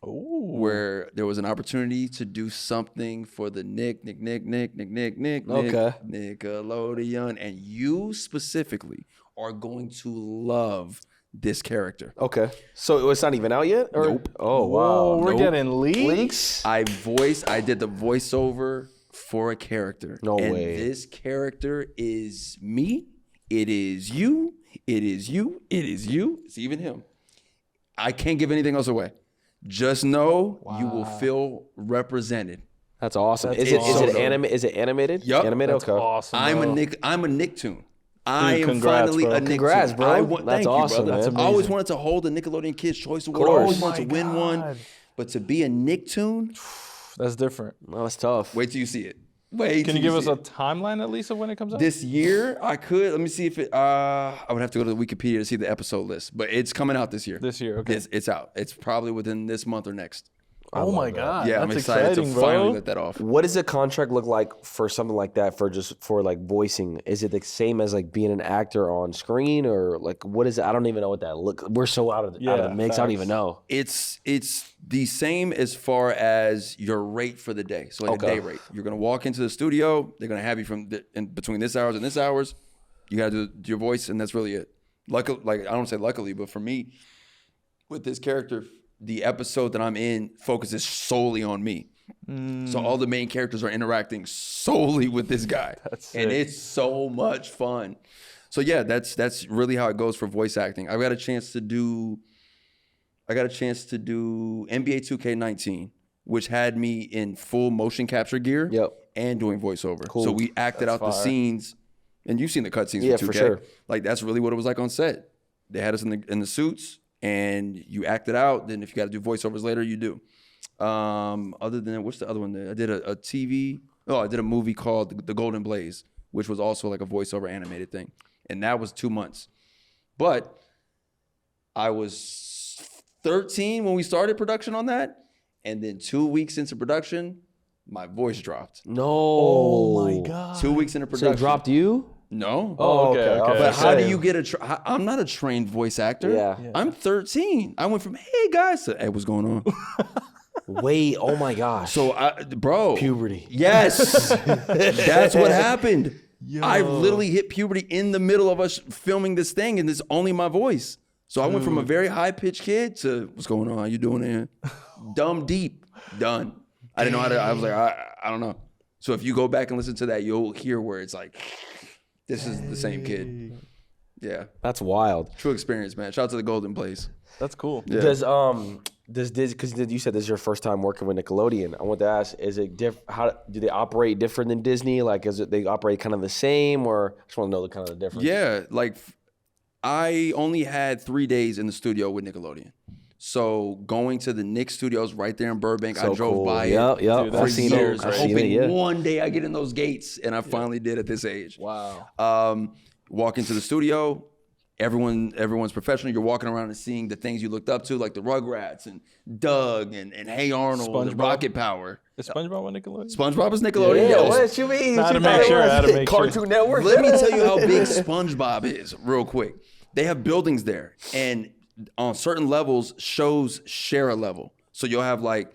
Speaker 3: Ooh.
Speaker 2: Where there was an opportunity to do something for the Nickelodeon, and you specifically are going to love this character.
Speaker 1: Okay. So it's not even out yet? Or?
Speaker 2: Nope.
Speaker 1: Oh, wow.
Speaker 3: Whoa, we're
Speaker 2: Nope.
Speaker 3: getting leaks.
Speaker 1: Leaks?
Speaker 2: I did the voiceover for a character.
Speaker 1: No
Speaker 2: and
Speaker 1: way.
Speaker 2: This character is me. It is you. It is you. It is you. It's even him. I can't give anything else away. Just know you will feel represented.
Speaker 1: That's awesome.
Speaker 3: That's
Speaker 1: Is
Speaker 3: awesome.
Speaker 1: it animated?
Speaker 2: Yup.
Speaker 1: Animated?
Speaker 3: That's
Speaker 1: okay.
Speaker 3: awesome.
Speaker 2: I'm
Speaker 3: bro.
Speaker 2: a Nicktoon. I am
Speaker 3: congrats,
Speaker 2: finally
Speaker 3: bro.
Speaker 2: a Nicktoon.
Speaker 1: Congrats, bro.
Speaker 2: Thank
Speaker 1: That's
Speaker 2: you,
Speaker 1: awesome,
Speaker 2: brother.
Speaker 1: man.
Speaker 2: I always wanted to hold the Nickelodeon Kids Choice Award. I
Speaker 1: course.
Speaker 2: always wanted to
Speaker 3: My
Speaker 2: win one.
Speaker 3: God.
Speaker 2: But to be a Nicktoon,
Speaker 3: That's different.
Speaker 1: No, that's tough.
Speaker 2: wait till you see it. Wait.
Speaker 3: Can
Speaker 2: till
Speaker 3: you give us
Speaker 2: see
Speaker 3: a
Speaker 2: it.
Speaker 3: timeline at least of when it comes out?
Speaker 2: This year, I could. Let me see if it. I would have to go to the Wikipedia to see the episode list, but it's coming out this year.
Speaker 3: This year, okay.
Speaker 2: It's out. It's probably within this month or next.
Speaker 3: Oh my God.
Speaker 2: Yeah,
Speaker 3: that's
Speaker 2: I'm excited
Speaker 3: exciting,
Speaker 2: to finally
Speaker 3: bro.
Speaker 2: let that off.
Speaker 1: What does a contract look like for something like that for like voicing? Is it the same as like being an actor on screen or like what is it? I don't even know what that look. We're so out of the mix. I don't
Speaker 3: facts.
Speaker 1: even know.
Speaker 2: It's the same as far as your rate for the day. So like a
Speaker 1: Okay.
Speaker 2: day rate. You're gonna walk into the studio. They're gonna have you in between this hours and this hours. You gotta do your voice, and that's really it. Luckily, like I don't say luckily, but for me, with this character, the episode that I'm in focuses solely on me. So all the main characters are interacting solely with this guy.
Speaker 3: That's
Speaker 2: and
Speaker 3: sick.
Speaker 2: it's so much fun. So yeah, that's really how it goes for voice acting. I got a chance to do NBA 2K19, which had me in full motion capture gear
Speaker 1: Yep.
Speaker 2: and doing voiceover.
Speaker 1: Cool.
Speaker 2: So we acted out the
Speaker 3: fire.
Speaker 2: scenes, and you've seen the cutscenes
Speaker 1: Yeah,
Speaker 2: for 2K.
Speaker 1: for sure.
Speaker 2: Like that's really what it was like on set. They had us in the suits, and you act it out. Then if you got to do voiceovers later, you do. Other than that, what's the other one? I did a TV. Oh, I did a movie called The Golden Blaze, which was also like a voiceover animated thing, and that was 2 months. But I was 13 when we started production on that, and then 2 weeks into production, my voice dropped.
Speaker 1: No.
Speaker 3: Oh my God.
Speaker 2: 2 weeks into
Speaker 1: So
Speaker 2: production.
Speaker 1: it dropped you?
Speaker 2: No.
Speaker 3: Oh, okay.
Speaker 1: okay.
Speaker 3: okay.
Speaker 2: But how do
Speaker 1: Same.
Speaker 2: you get I'm not a trained voice actor.
Speaker 1: Yeah.
Speaker 2: I'm 13. I went from hey guys to hey what's going on.
Speaker 1: Wait, oh my gosh.
Speaker 2: So bro.
Speaker 1: Puberty.
Speaker 2: Yes. That's what happened. I literally hit puberty in the middle of us filming this thing, and it's only my voice. So I went from a very high pitched kid to what's going on? How you doing there? Dumb deep. Done. I didn't know how to. I was like I don't know. So if you go back and listen to that, you'll hear where it's like, this is the same kid. Yeah.
Speaker 1: That's wild.
Speaker 2: True experience, man. Shout out to the Golden Place.
Speaker 3: That's cool.
Speaker 2: Yeah.
Speaker 1: Does Disney, because you said this is your first time working with Nickelodeon, I want to ask, is it how do they operate different than Disney? Like, is it they operate kind of the same, or I just want to know the kind of the difference?
Speaker 2: Yeah, like I only had 3 days in the studio with Nickelodeon. So going to the Nick studios right there in Burbank,
Speaker 1: So
Speaker 2: I drove
Speaker 1: cool.
Speaker 2: by
Speaker 1: Yep,
Speaker 2: it
Speaker 1: yep.
Speaker 3: Dude,
Speaker 2: for
Speaker 3: that's so
Speaker 2: years,
Speaker 3: great.
Speaker 2: hoping one day I get in those gates, and I finally did at this age.
Speaker 3: Wow.
Speaker 2: Walk into the studio, everyone's professional. You're walking around and seeing the things you looked up to, like the Rugrats and Doug and Hey Arnold and
Speaker 3: SpongeBob.
Speaker 2: Rocket Power.
Speaker 3: Is SpongeBob on Nickelodeon?
Speaker 2: SpongeBob is Nickelodeon.
Speaker 1: Yeah,
Speaker 2: yes.
Speaker 1: what you mean?
Speaker 3: I had to make sure, I had to make sure.
Speaker 1: Cartoon Network.
Speaker 2: Let me tell you how big SpongeBob is real quick. They have buildings there, and on certain levels, shows share a level. So you'll have like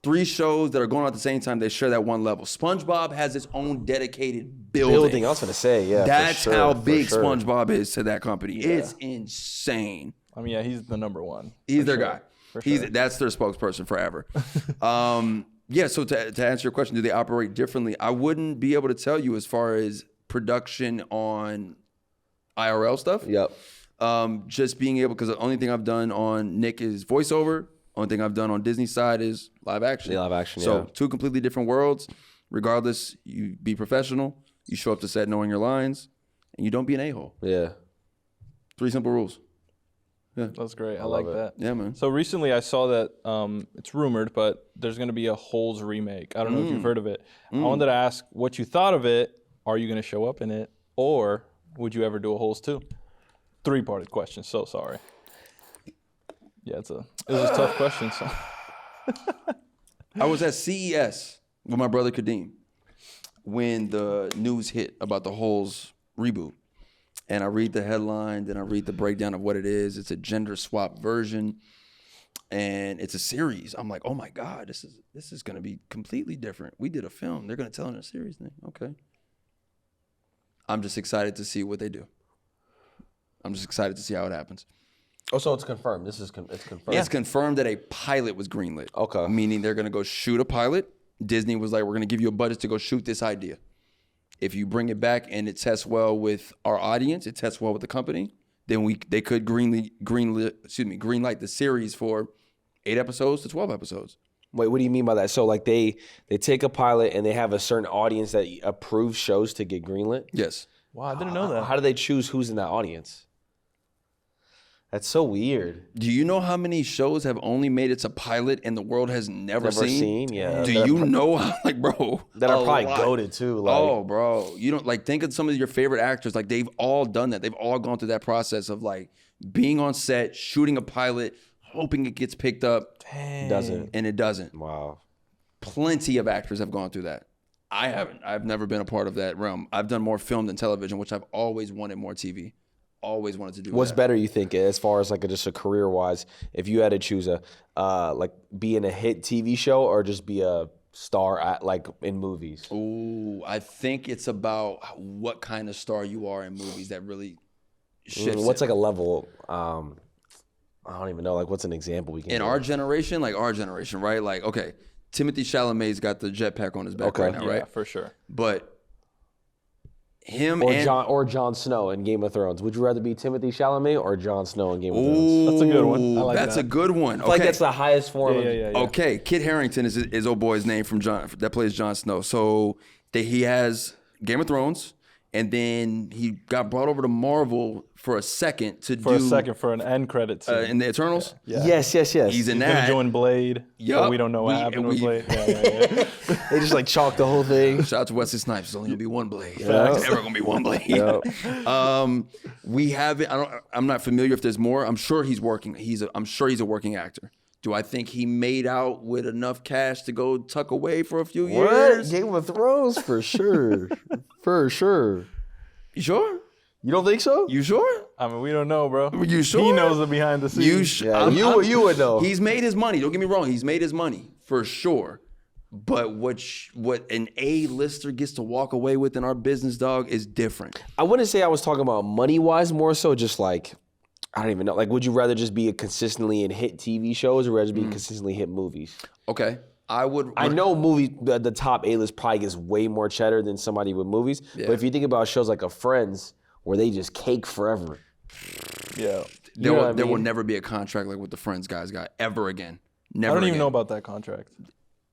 Speaker 2: 3 shows that are going on at the same time. They share that one level. SpongeBob has its own dedicated building.
Speaker 1: I was going to say, yeah.
Speaker 2: That's
Speaker 1: for sure,
Speaker 2: how
Speaker 1: for
Speaker 2: big
Speaker 1: sure.
Speaker 2: SpongeBob is to that company. It's insane.
Speaker 3: I mean, yeah, he's the number one.
Speaker 2: He's
Speaker 3: for
Speaker 2: their
Speaker 3: sure.
Speaker 2: guy.
Speaker 3: For sure.
Speaker 2: That's their spokesperson forever. Yeah, so to answer your question, do they operate differently? I wouldn't be able to tell you as far as production on IRL stuff.
Speaker 1: Yep.
Speaker 2: Just being able, because the only thing I've done on Nick is voiceover. Only thing I've done on Disney side is live action.
Speaker 1: Yeah, live action,
Speaker 2: So
Speaker 1: yeah.
Speaker 2: 2 completely different worlds. Regardless, you be professional. You show up to set knowing your lines, and you don't be an a-hole.
Speaker 1: Yeah.
Speaker 2: 3 simple rules.
Speaker 3: That's great. I like
Speaker 1: it.
Speaker 3: that.
Speaker 2: Yeah, man.
Speaker 3: So recently I saw that it's rumored, but there's going to be a Holes remake. I don't know if you've heard of it. I wanted to ask what you thought of it. Are you going to show up in it? Or would you ever do a Holes 2? 3-parted question. So sorry. Yeah, it was a tough question. So.
Speaker 2: I was at CES with my brother Kadeem when the news hit about the Holes reboot. And I read the headline, then I read the breakdown of what it is. It's a gender swap version, and it's a series. I'm like, oh my God, this is gonna be completely different. We did a film. They're gonna tell in a series thing. Okay. I'm just excited to see what they do. I'm just excited to see how it happens.
Speaker 1: Oh, so it's confirmed. It's confirmed.
Speaker 2: It's confirmed that a pilot was greenlit.
Speaker 1: Okay.
Speaker 2: Meaning they're going to go shoot a pilot. Disney was like, we're going to give you a budget to go shoot this idea. If you bring it back and it tests well with our audience, it tests well with the company, then they could greenlight the series for 8 episodes to 12 episodes.
Speaker 1: Wait, what do you mean by that? So like they take a pilot and they have a certain audience that approves shows to get greenlit?
Speaker 2: Yes.
Speaker 3: Wow, I didn't know that.
Speaker 1: How do they choose who's in that audience? That's so weird.
Speaker 2: Do you know how many shows have only made it to pilot and the world has never seen?
Speaker 1: Yeah.
Speaker 2: Do you know how, like, bro?
Speaker 1: That are probably goated too. Like,
Speaker 2: oh, bro. You don't, like, think of some of your favorite actors. Like, they've all done that. They've all gone through that process of, like, being on set, shooting a pilot, hoping it gets picked up.
Speaker 3: Dang.
Speaker 1: Doesn't.
Speaker 2: And it doesn't.
Speaker 1: Wow.
Speaker 2: Plenty of actors have gone through that. I haven't. I've never been a part of that realm. I've done more film than television, which I've always wanted more TV. Always wanted to do.
Speaker 1: What's
Speaker 2: that.
Speaker 1: better, you think, as far as like just a career wise, if you had to choose like be in a hit TV show or just be a star at like in movies?
Speaker 2: Ooh, I think it's about what kind of star you are in movies that really shifts.
Speaker 1: What's like a level? I don't even know. Like, what's an example we can?
Speaker 2: In our generation, right? Like, okay, Timothée Chalamet's got the jetpack on his back right now, right?
Speaker 3: Yeah, for sure.
Speaker 2: But him
Speaker 1: or Jon Snow in Game of Thrones. Would you rather be Timothée Chalamet or Jon Snow in Game of Thrones?
Speaker 2: Ooh,
Speaker 3: That's a good one. I like
Speaker 2: that's
Speaker 3: that.
Speaker 2: a good one.
Speaker 1: I feel like that's the highest form.
Speaker 3: Yeah.
Speaker 2: Okay, Kit Harington is old boy's name from that plays Jon Snow. So he has Game of Thrones, and then he got brought over to Marvel for a second
Speaker 3: for an end credit scene.
Speaker 2: in the Eternals.
Speaker 3: Yeah.
Speaker 1: Yes.
Speaker 2: He's in
Speaker 3: Gonna
Speaker 2: that.
Speaker 3: join Blade.
Speaker 2: Yup.
Speaker 3: But we don't know what happened with Blade. Yeah.
Speaker 1: They just like chalk the whole thing.
Speaker 2: Shout out to Wesley Snipes. There's only gonna be one Blade.
Speaker 1: Yeah.
Speaker 2: There's never gonna be one Blade. We have it. I'm not familiar if there's more. I'm sure he's working. I'm sure he's a working actor. Do I think he made out with enough cash to go tuck away for a few years?
Speaker 1: Game of Thrones for sure. For sure.
Speaker 2: You sure?
Speaker 1: You don't think so?
Speaker 2: You sure?
Speaker 3: I mean, we don't know, bro.
Speaker 2: You sure?
Speaker 3: He knows the behind the scenes.
Speaker 1: You would know.
Speaker 2: He's made his money. Don't get me wrong. He's made his money for sure. But what an A-lister gets to walk away with in our business, dog, is different.
Speaker 1: I wouldn't say I was talking about money-wise, more so just like, I don't even know. Like, would you rather just be consistently in hit TV shows or rather be consistently hit movies?
Speaker 2: Okay. I
Speaker 1: know movies, the top A-list probably gets way more cheddar than somebody with movies.
Speaker 2: Yeah.
Speaker 1: But if you think about shows like Friends, where they just cake forever.
Speaker 3: Yeah.
Speaker 2: There will never be a contract like what the Friends guys got ever again. Never.
Speaker 3: I don't even
Speaker 2: again.
Speaker 3: know about that contract.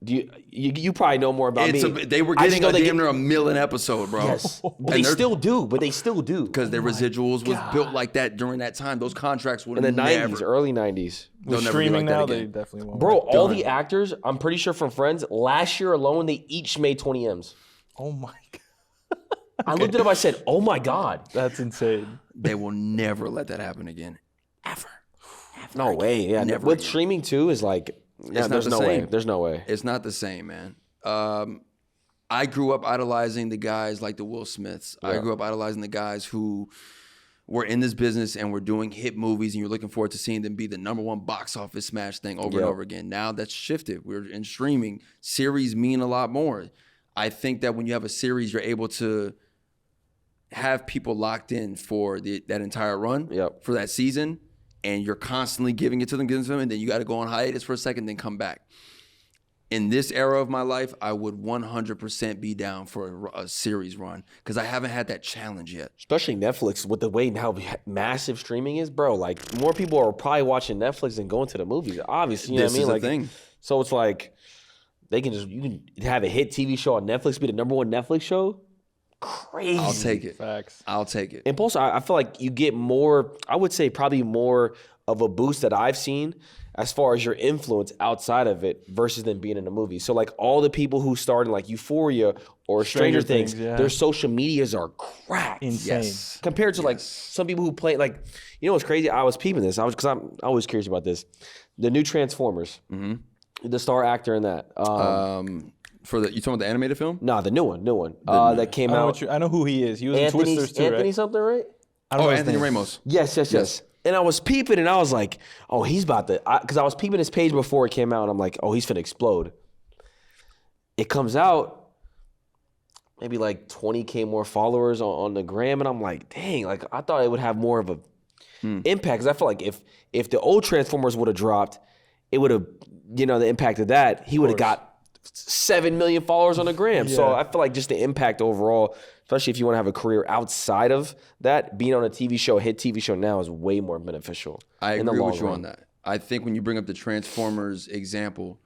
Speaker 1: Do you probably know more about me.
Speaker 2: They were getting damn near $1 million episode, bro.
Speaker 1: Yes, but they still do.
Speaker 2: Because their residuals was built like that during that time. Those contracts would
Speaker 1: in the
Speaker 2: never.
Speaker 1: 90s, early 90s.
Speaker 3: With streaming now, they definitely won't.
Speaker 1: Bro, all the actors, I'm pretty sure from Friends, last year alone, they each made 20 M's.
Speaker 3: Oh my God.
Speaker 1: I looked it up, I said, oh my God.
Speaker 3: That's insane.
Speaker 2: They will never let that happen again. Ever.
Speaker 1: No way. Yeah.
Speaker 2: Never
Speaker 1: With
Speaker 2: again.
Speaker 1: streaming too is like,
Speaker 2: not
Speaker 1: there's
Speaker 2: the
Speaker 1: no
Speaker 2: same.
Speaker 1: way. There's no way.
Speaker 2: It's not the same, man. I grew up idolizing the guys like the Will Smiths.
Speaker 1: Yeah.
Speaker 2: I grew up idolizing the guys who were in this business and were doing hit movies, and you're looking forward to seeing them be the #1 box office smash thing over and over again. Now that's shifted. We're in streaming. Series mean a lot more. I think that when you have a series, you're able to have people locked in for that entire run, for that season, and you're constantly giving it to them, and then you got to go on hiatus for a second, then come back. In this era of my life, I would 100% be down for a series run because I haven't had that challenge yet.
Speaker 1: Especially Netflix, with the way how massive streaming is, bro. Like, more people are probably watching Netflix than going to the movies. Obviously, you know what I mean?
Speaker 2: This is the thing.
Speaker 1: So it's like, you can have a hit TV show on Netflix be the #1 Netflix show. Crazy.
Speaker 2: I'll take it.
Speaker 3: Facts.
Speaker 2: I'll take it.
Speaker 1: And plus, I feel like you get more, I would say probably more of a boost that I've seen as far as your influence outside of it versus them being in a movie. So like all the people who started like Euphoria or Stranger Things, their social medias are cracked.
Speaker 3: Insane.
Speaker 2: Yes.
Speaker 1: Compared to like some people who play, like, you know what's crazy? I was peeping this. Because I'm always curious about this. The new Transformers, the star actor in that.
Speaker 2: You talking about the animated film?
Speaker 1: Nah, the new one that came out.
Speaker 3: I know who he is. He was in Twisters too,
Speaker 1: Anthony
Speaker 3: right?
Speaker 1: something, right?
Speaker 3: I don't know his
Speaker 2: Anthony
Speaker 3: name.
Speaker 2: Ramos.
Speaker 1: Yes. And I was peeping, and I was like, oh, he's about to, because I was peeping his page before it came out, and I'm like, oh, he's finna explode. It comes out, maybe like 20K more followers on the gram, and I'm like, dang, like I thought it would have more of a impact. Because I feel like if the old Transformers would have dropped, it would have, you know, the impact of that, he would have got 7 million followers on the gram. So I feel like just the impact overall, especially if you want to have a career outside of that, being on a TV show, a hit TV show now is way more beneficial.
Speaker 2: I agree with you on that. I think when you bring up the Transformers example,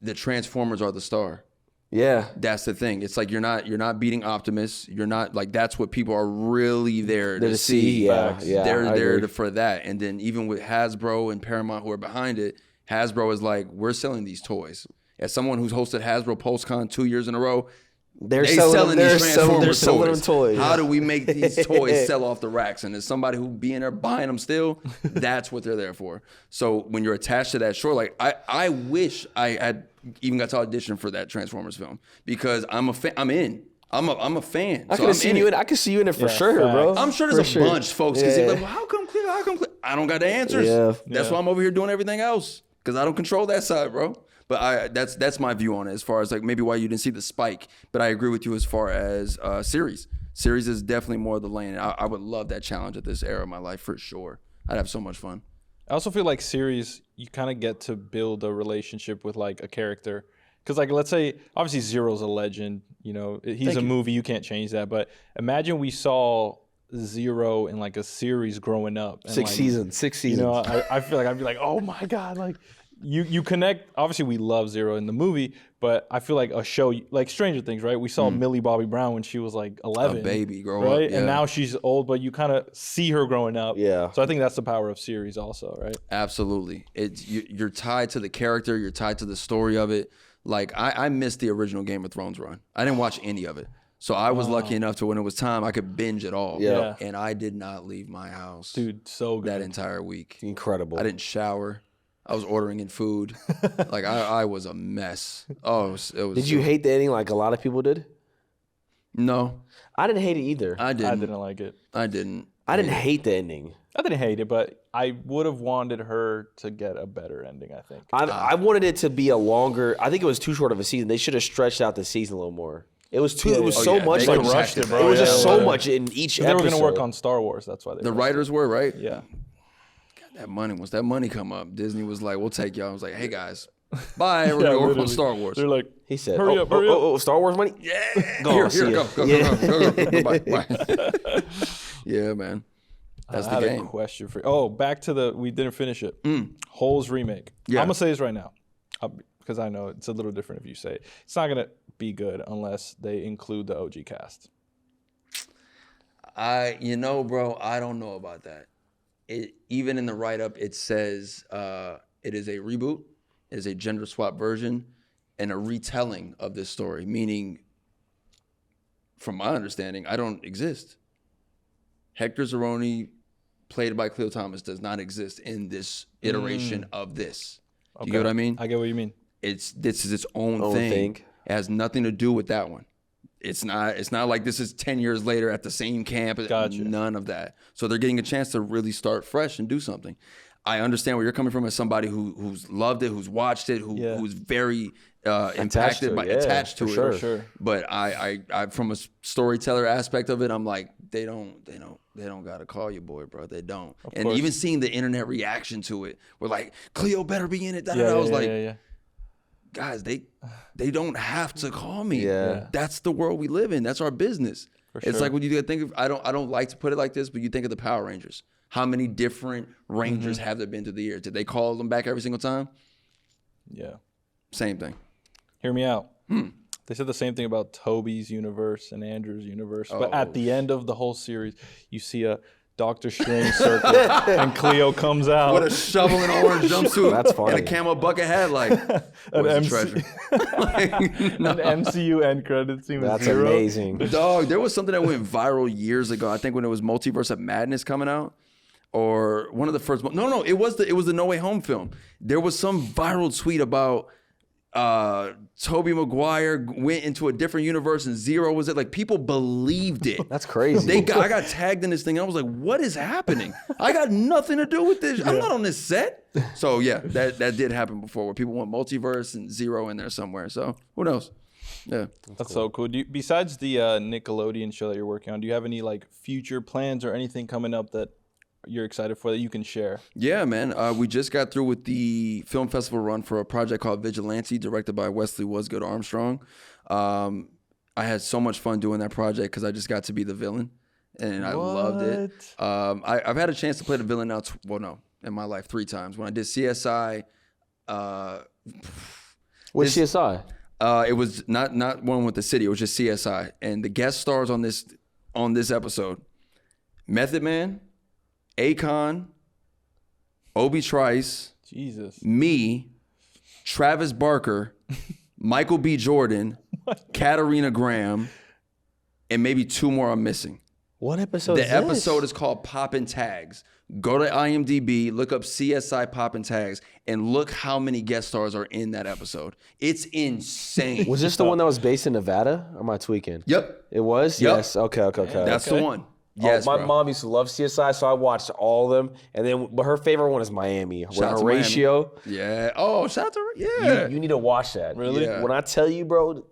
Speaker 2: the Transformers are the star. Yeah, that's the thing. It's like you're not beating Optimus. You're not like, that's what people are really there to see. They're there for that. And then even with Hasbro and Paramount who are behind it, Hasbro is like, we're selling these toys. As someone who's hosted Hasbro PulseCon 2 years in a row, they're selling these Transformers toys. How do we make these toys sell off the racks? And as somebody who be in there buying them still, that's what they're there for. So when you're attached to that shore, like I wish I had even got to audition for that Transformers film, because I'm a fan. I'm in. I'm a fan. I can see you in. I can see you in it for sure, bro. I'm sure there's a bunch, folks. Because they're like, well, how come Khleo? How come Khleo? I don't got the answers. That's why I'm over here doing everything else, because I don't control that side, bro. But that's my view on it, as far as like maybe why you didn't see the spike. But I agree with you as far as series. Series is definitely more the lane. I would love that challenge at this era of my life for sure. I'd have so much fun.
Speaker 3: I also feel like series, you kind of get to build a relationship with like a character. Because like, let's say, obviously Zero's a legend. You know, he's a movie. You can't change that. But imagine we saw Zero in like a series growing up. And
Speaker 1: 6 seasons. You
Speaker 3: know, I feel like I'd be like, oh my God, like. You connect. Obviously, we love Zero in the movie, but I feel like a show like Stranger Things, right? We saw Millie Bobby Brown when she was like 11,
Speaker 2: a baby growing up,
Speaker 3: and now she's old, but you kind of see her growing up.
Speaker 1: Yeah.
Speaker 3: So I think that's the power of series, also, right?
Speaker 2: Absolutely. You're tied to the character. You're tied to the story of it. Like I missed the original Game of Thrones run. I didn't watch any of it. So I was lucky enough to when it was time, I could binge it all.
Speaker 1: Yeah.
Speaker 2: And I did not leave my house,
Speaker 3: dude. So good.
Speaker 2: That entire week.
Speaker 1: Incredible.
Speaker 2: I didn't shower. I was ordering in food. Like I was a mess. Oh, it was.
Speaker 1: Did you hate the ending like a lot of people did?
Speaker 2: No,
Speaker 1: I didn't hate it either.
Speaker 2: I didn't
Speaker 3: like it.
Speaker 2: I didn't
Speaker 1: hate the ending.
Speaker 3: I didn't hate it, but I would have wanted her to get a better ending, I think.
Speaker 1: I wanted it to be a longer. I think it was too short of a season. They should have stretched out the season a little more. It was too. It was so much.
Speaker 3: They rushed it, bro.
Speaker 1: It was just so much in each episode.
Speaker 3: They were going to work on Star Wars. That's why
Speaker 2: the writers were, right?
Speaker 3: Yeah.
Speaker 2: That money, once that money come up, Disney was like, we'll take y'all. I was like, hey guys, bye, we're gonna work on Star Wars.
Speaker 3: They're like,
Speaker 1: he said,
Speaker 3: hurry up.
Speaker 1: Star Wars money?
Speaker 2: Yeah.
Speaker 1: Go.
Speaker 2: Bye. Yeah, man. That's the game.
Speaker 3: I had a question for you. Oh, back to we didn't finish it. Holes remake.
Speaker 2: Yeah.
Speaker 3: I'm gonna say this right now, because I know it's a little different if you say it. It's not gonna be good unless they include the OG cast.
Speaker 2: Bro, I don't know about that. Even in the write-up, it says it is a reboot, it is a gender swap version, and a retelling of this story, meaning, from my understanding, I don't exist. Hector Zeroni, played by Khleo Thomas, does not exist in this iteration of this. Do you get what I mean?
Speaker 3: I get what you mean.
Speaker 2: This is its own thing. It has nothing to do with that one. It's not like this is 10 years later at the same camp.
Speaker 3: Gotcha.
Speaker 2: None of that. So they're getting a chance to really start fresh and do something. I understand where you're coming from as somebody who's loved it, who's watched it, who's very attached to it.
Speaker 3: Sure.
Speaker 2: But I from a storyteller aspect of it, I'm like, they don't gotta call you boy, bro. They don't.
Speaker 3: Of
Speaker 2: and
Speaker 3: course.
Speaker 2: even seeing the internet reaction to it, we're like, Khleo better be in it. I was like, guys, they don't have to call me.
Speaker 1: Yeah.
Speaker 2: That's the world we live in. That's our business. It's like when you think of, I don't like to put it like this, but you think of the Power Rangers. How many different Rangers have there been through the years? Did they call them back every single time?
Speaker 3: Yeah.
Speaker 2: Same thing.
Speaker 3: Hear me out. They said the same thing about Toby's universe and Andrew's universe. But at the end of the whole series, you see a Doctor Strange circle and Khleo comes out.
Speaker 2: What a shovel and orange jumpsuit.
Speaker 1: That's funny.
Speaker 2: And a camo bucket hat, like, where's the treasure?
Speaker 3: An MCU end credit scene.
Speaker 1: That's amazing.
Speaker 2: Dog, there was something that went viral years ago. I think when it was Multiverse of Madness coming out. Or one of the first. No, it was the No Way Home film. There was some viral tweet about Tobey Maguire went into a different universe and Zero was it. Like, people believed it.
Speaker 1: That's crazy.
Speaker 2: I got tagged in this thing and I was like, what is happening? I got nothing to do with this. I'm not on this set. So yeah, that did happen before, where people want Multiverse and Zero in there somewhere. So who knows? Yeah,
Speaker 3: that's so cool. Besides the Nickelodeon show that you're working on, do you have any like future plans or anything coming up that you're excited for that you can share?
Speaker 2: Yeah, man. We just got through with the film festival run for a project called Vigilante, directed by Wesley Wasgood Armstrong. I had so much fun doing that project because I just got to be the villain, and I loved it. I've had a chance to play the villain now, in my life 3 times. When I did CSI.
Speaker 1: What's CSI?
Speaker 2: It was not one with the city. It was just CSI, and the guest stars on this episode: Method Man, Akon, Obi Trice,
Speaker 3: Jesus,
Speaker 2: me, Travis Barker, Michael B. Jordan, Katarina Graham, and maybe 2 more I'm missing.
Speaker 1: What episode?
Speaker 2: The episode is called Poppin' Tags. Go to IMDb, look up CSI Poppin' Tags, and look how many guest stars are in that episode. It's insane.
Speaker 1: Was this the one that was based in Nevada? Or am I tweaking?
Speaker 2: Yep.
Speaker 1: It was?
Speaker 2: Yep.
Speaker 1: Yes. Okay.
Speaker 2: That's the one. Yes,
Speaker 1: my
Speaker 2: bro.
Speaker 1: mom used to love CSI, so I watched all of them. And then, but her favorite one is Miami.
Speaker 2: Shout out to
Speaker 1: Horatio.
Speaker 2: Miami. Yeah. Oh, shout out to yeah.
Speaker 1: You need to watch that.
Speaker 3: Really?
Speaker 2: Yeah.
Speaker 1: When I tell you, bro,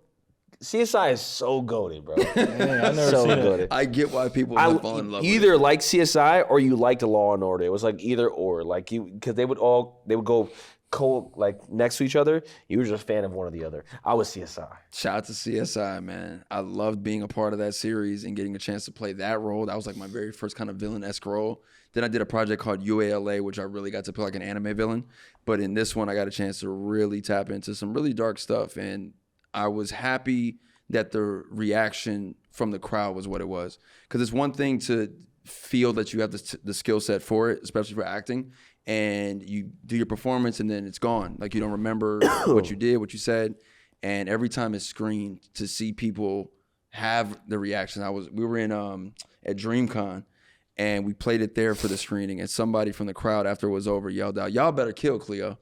Speaker 1: CSI is so goated, bro.
Speaker 3: Dang, I've never
Speaker 1: so
Speaker 3: seen it.
Speaker 1: goated.
Speaker 2: I get why people fall in love with
Speaker 1: either
Speaker 2: it.
Speaker 1: like CSI or you liked Law and Order. It was like either or, like because they would go like next to each other. You were just a fan of one or the other. I was CSI.
Speaker 2: Shout out to CSI, man. I loved being a part of that series and getting a chance to play that role. That was like my very first kind of villain-esque role. Then I did a project called UALA, which I really got to play like an anime villain. But in this one, I got a chance to really tap into some really dark stuff. And I was happy that the reaction from the crowd was what it was. Because it's one thing to feel that you have the skill set for it, especially for acting, and you do your performance and then it's gone. Like you don't remember what you did, what you said. And every time it's screened, to see people have the reaction. We were in at DreamCon, and we played it there for the screening, and somebody from the crowd after it was over yelled out, "Y'all better kill Khleo."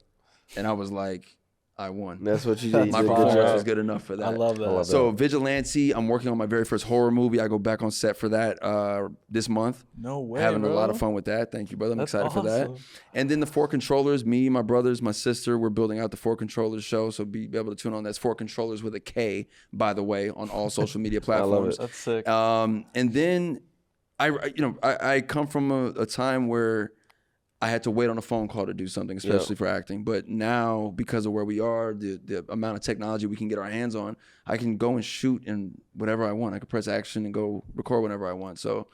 Speaker 2: And I was like, I won.
Speaker 1: That's what you did.
Speaker 2: My performance was good enough for that.
Speaker 3: I love that.
Speaker 2: So Vigilante, I'm working on my very first horror movie. I go back on set for that this month.
Speaker 3: No way,
Speaker 2: Having
Speaker 3: bro.
Speaker 2: a lot of fun with that. Thank you, brother. I'm
Speaker 3: That's
Speaker 2: excited for that.
Speaker 3: awesome.
Speaker 2: And then the 4 Controllers, me, my brothers, my sister, we're building out the 4 Controllers show. So be able to tune on. That's 4 Controllers with a K, by the way, on all social media platforms.
Speaker 3: That's sick.
Speaker 2: And then I come from a time where I had to wait on a phone call to do something, especially for acting. But now, because of where we are, the amount of technology we can get our hands on, I can go and shoot in whatever I want. I can press action and go record whenever I want. So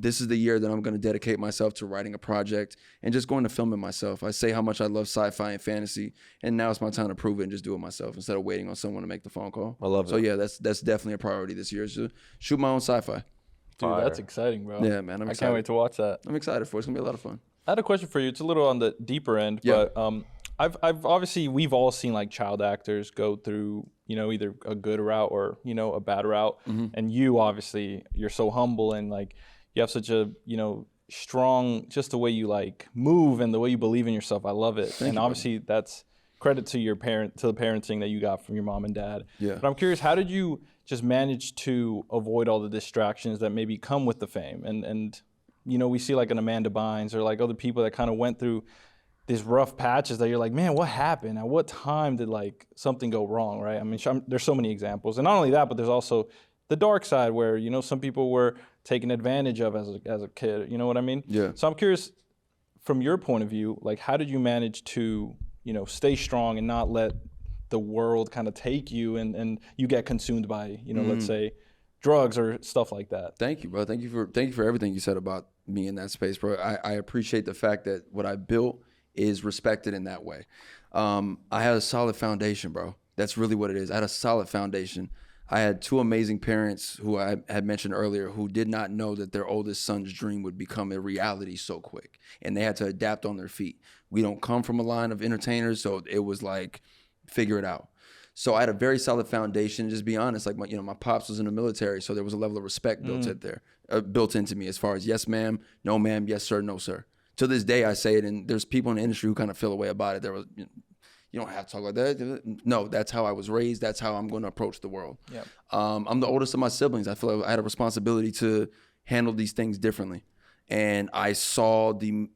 Speaker 2: this is the year that I'm going to dedicate myself to writing a project and just going to film it myself. I say how much I love sci-fi and fantasy, and now it's my time to prove it and just do it myself instead of waiting on someone to make the phone call.
Speaker 1: I love it.
Speaker 2: So yeah, that's definitely a priority this year, is to shoot my own sci-fi.
Speaker 3: Dude,
Speaker 1: Fire.
Speaker 3: that's exciting, bro.
Speaker 2: Yeah, man, I'm
Speaker 3: I
Speaker 2: excited.
Speaker 3: can't wait to watch that.
Speaker 2: I'm excited for it. It's going to be a lot of fun.
Speaker 3: I had a question for you. It's a little on the deeper end,
Speaker 2: Yeah.
Speaker 3: but I've obviously, we've all seen like child actors go through, either a good route or, a bad route.
Speaker 2: Mm-hmm.
Speaker 3: And you obviously, you're so humble and like you have such a, strong, just the way you like move and the way you believe in yourself. I love it.
Speaker 2: Thank
Speaker 3: and
Speaker 2: you,
Speaker 3: obviously that's credit to the parenting that you got from your mom and dad.
Speaker 2: Yeah.
Speaker 3: But I'm curious, how did you just manage to avoid all the distractions that maybe come with the fame? And we see like an Amanda Bynes or like other people that kind of went through these rough patches that you're like, man, what happened? At what time did like something go wrong, right? I mean, there's so many examples. And not only that, but there's also the dark side where, some people were taken advantage of as a kid. You know what I mean?
Speaker 2: Yeah.
Speaker 3: So I'm curious, from your point of view, like how did you manage to, stay strong and not let the world kind of take you and you get consumed by, let's say, drugs or stuff like that?
Speaker 2: Thank you, bro. Thank you for everything you said about me in that space, bro. I appreciate the fact that what I built is respected in that way. I had a solid foundation, bro. That's really what it is. I had a solid foundation. I had 2 amazing parents who I had mentioned earlier who did not know that their oldest son's dream would become a reality so quick. And they had to adapt on their feet. We don't come from a line of entertainers, so it was like, figure it out. So I had a very solid foundation. Just be honest, like my pops was in the military, so there was a level of respect built into me as far as yes, ma'am, no, ma'am, yes, sir, no, sir. To this day, I say it, and there's people in the industry who kind of feel a way about it. There was, you don't have to talk like that. No, that's how I was raised. That's how I'm going to approach the world.
Speaker 3: Yep.
Speaker 2: I'm the oldest of my siblings. I feel like I had a responsibility to handle these things differently, and I saw the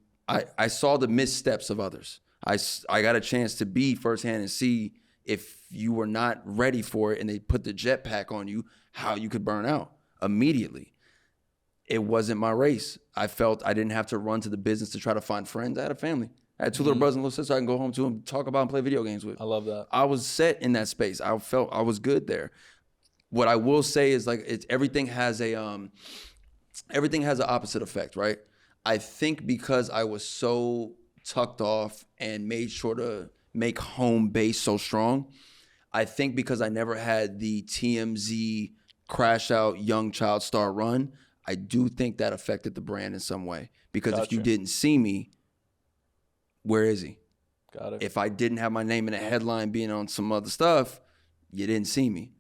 Speaker 2: missteps of others. I got a chance to be firsthand and see if you were not ready for it and they put the jetpack on you, how you could burn out immediately. it wasn't my race. I felt I didn't have to run to the business to try to find friends. I had a family. I had 2 little brothers and little sisters I can go home to and talk about and play video games with.
Speaker 3: I love that.
Speaker 2: I was set in that space. I felt I was good there. What I will say is like everything has an opposite effect, right? I think because I was so tucked off and made sure to make home base so strong, I think because I never had the TMZ crash out young child star run, I do think that affected the brand in some way. Because if you didn't see me, where is he?
Speaker 3: Got it.
Speaker 2: If I didn't have my name in a headline being on some other stuff, you didn't see me.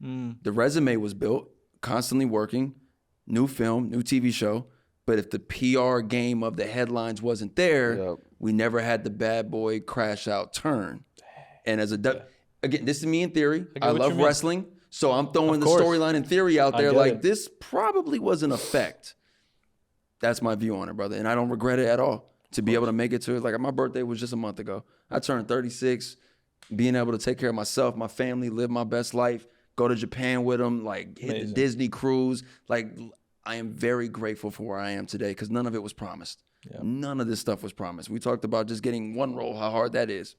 Speaker 2: The resume was built, constantly working, new film, new TV show. But if the PR game of the headlines wasn't there, we never had the bad boy crash out turn. And as again, this is me in theory. I love wrestling. So I'm throwing the storyline and theory out there like this probably was an effect. That's my view on it, brother. And I don't regret it at all. To be able to make it to it. Like my birthday was just a month ago. I turned 36, being able to take care of myself, my family, live my best life, go to Japan with them, like hit the Disney cruise. Like I am very grateful for where I am today because none of it was promised. None of this stuff was promised. We talked about just getting one role, how hard that is.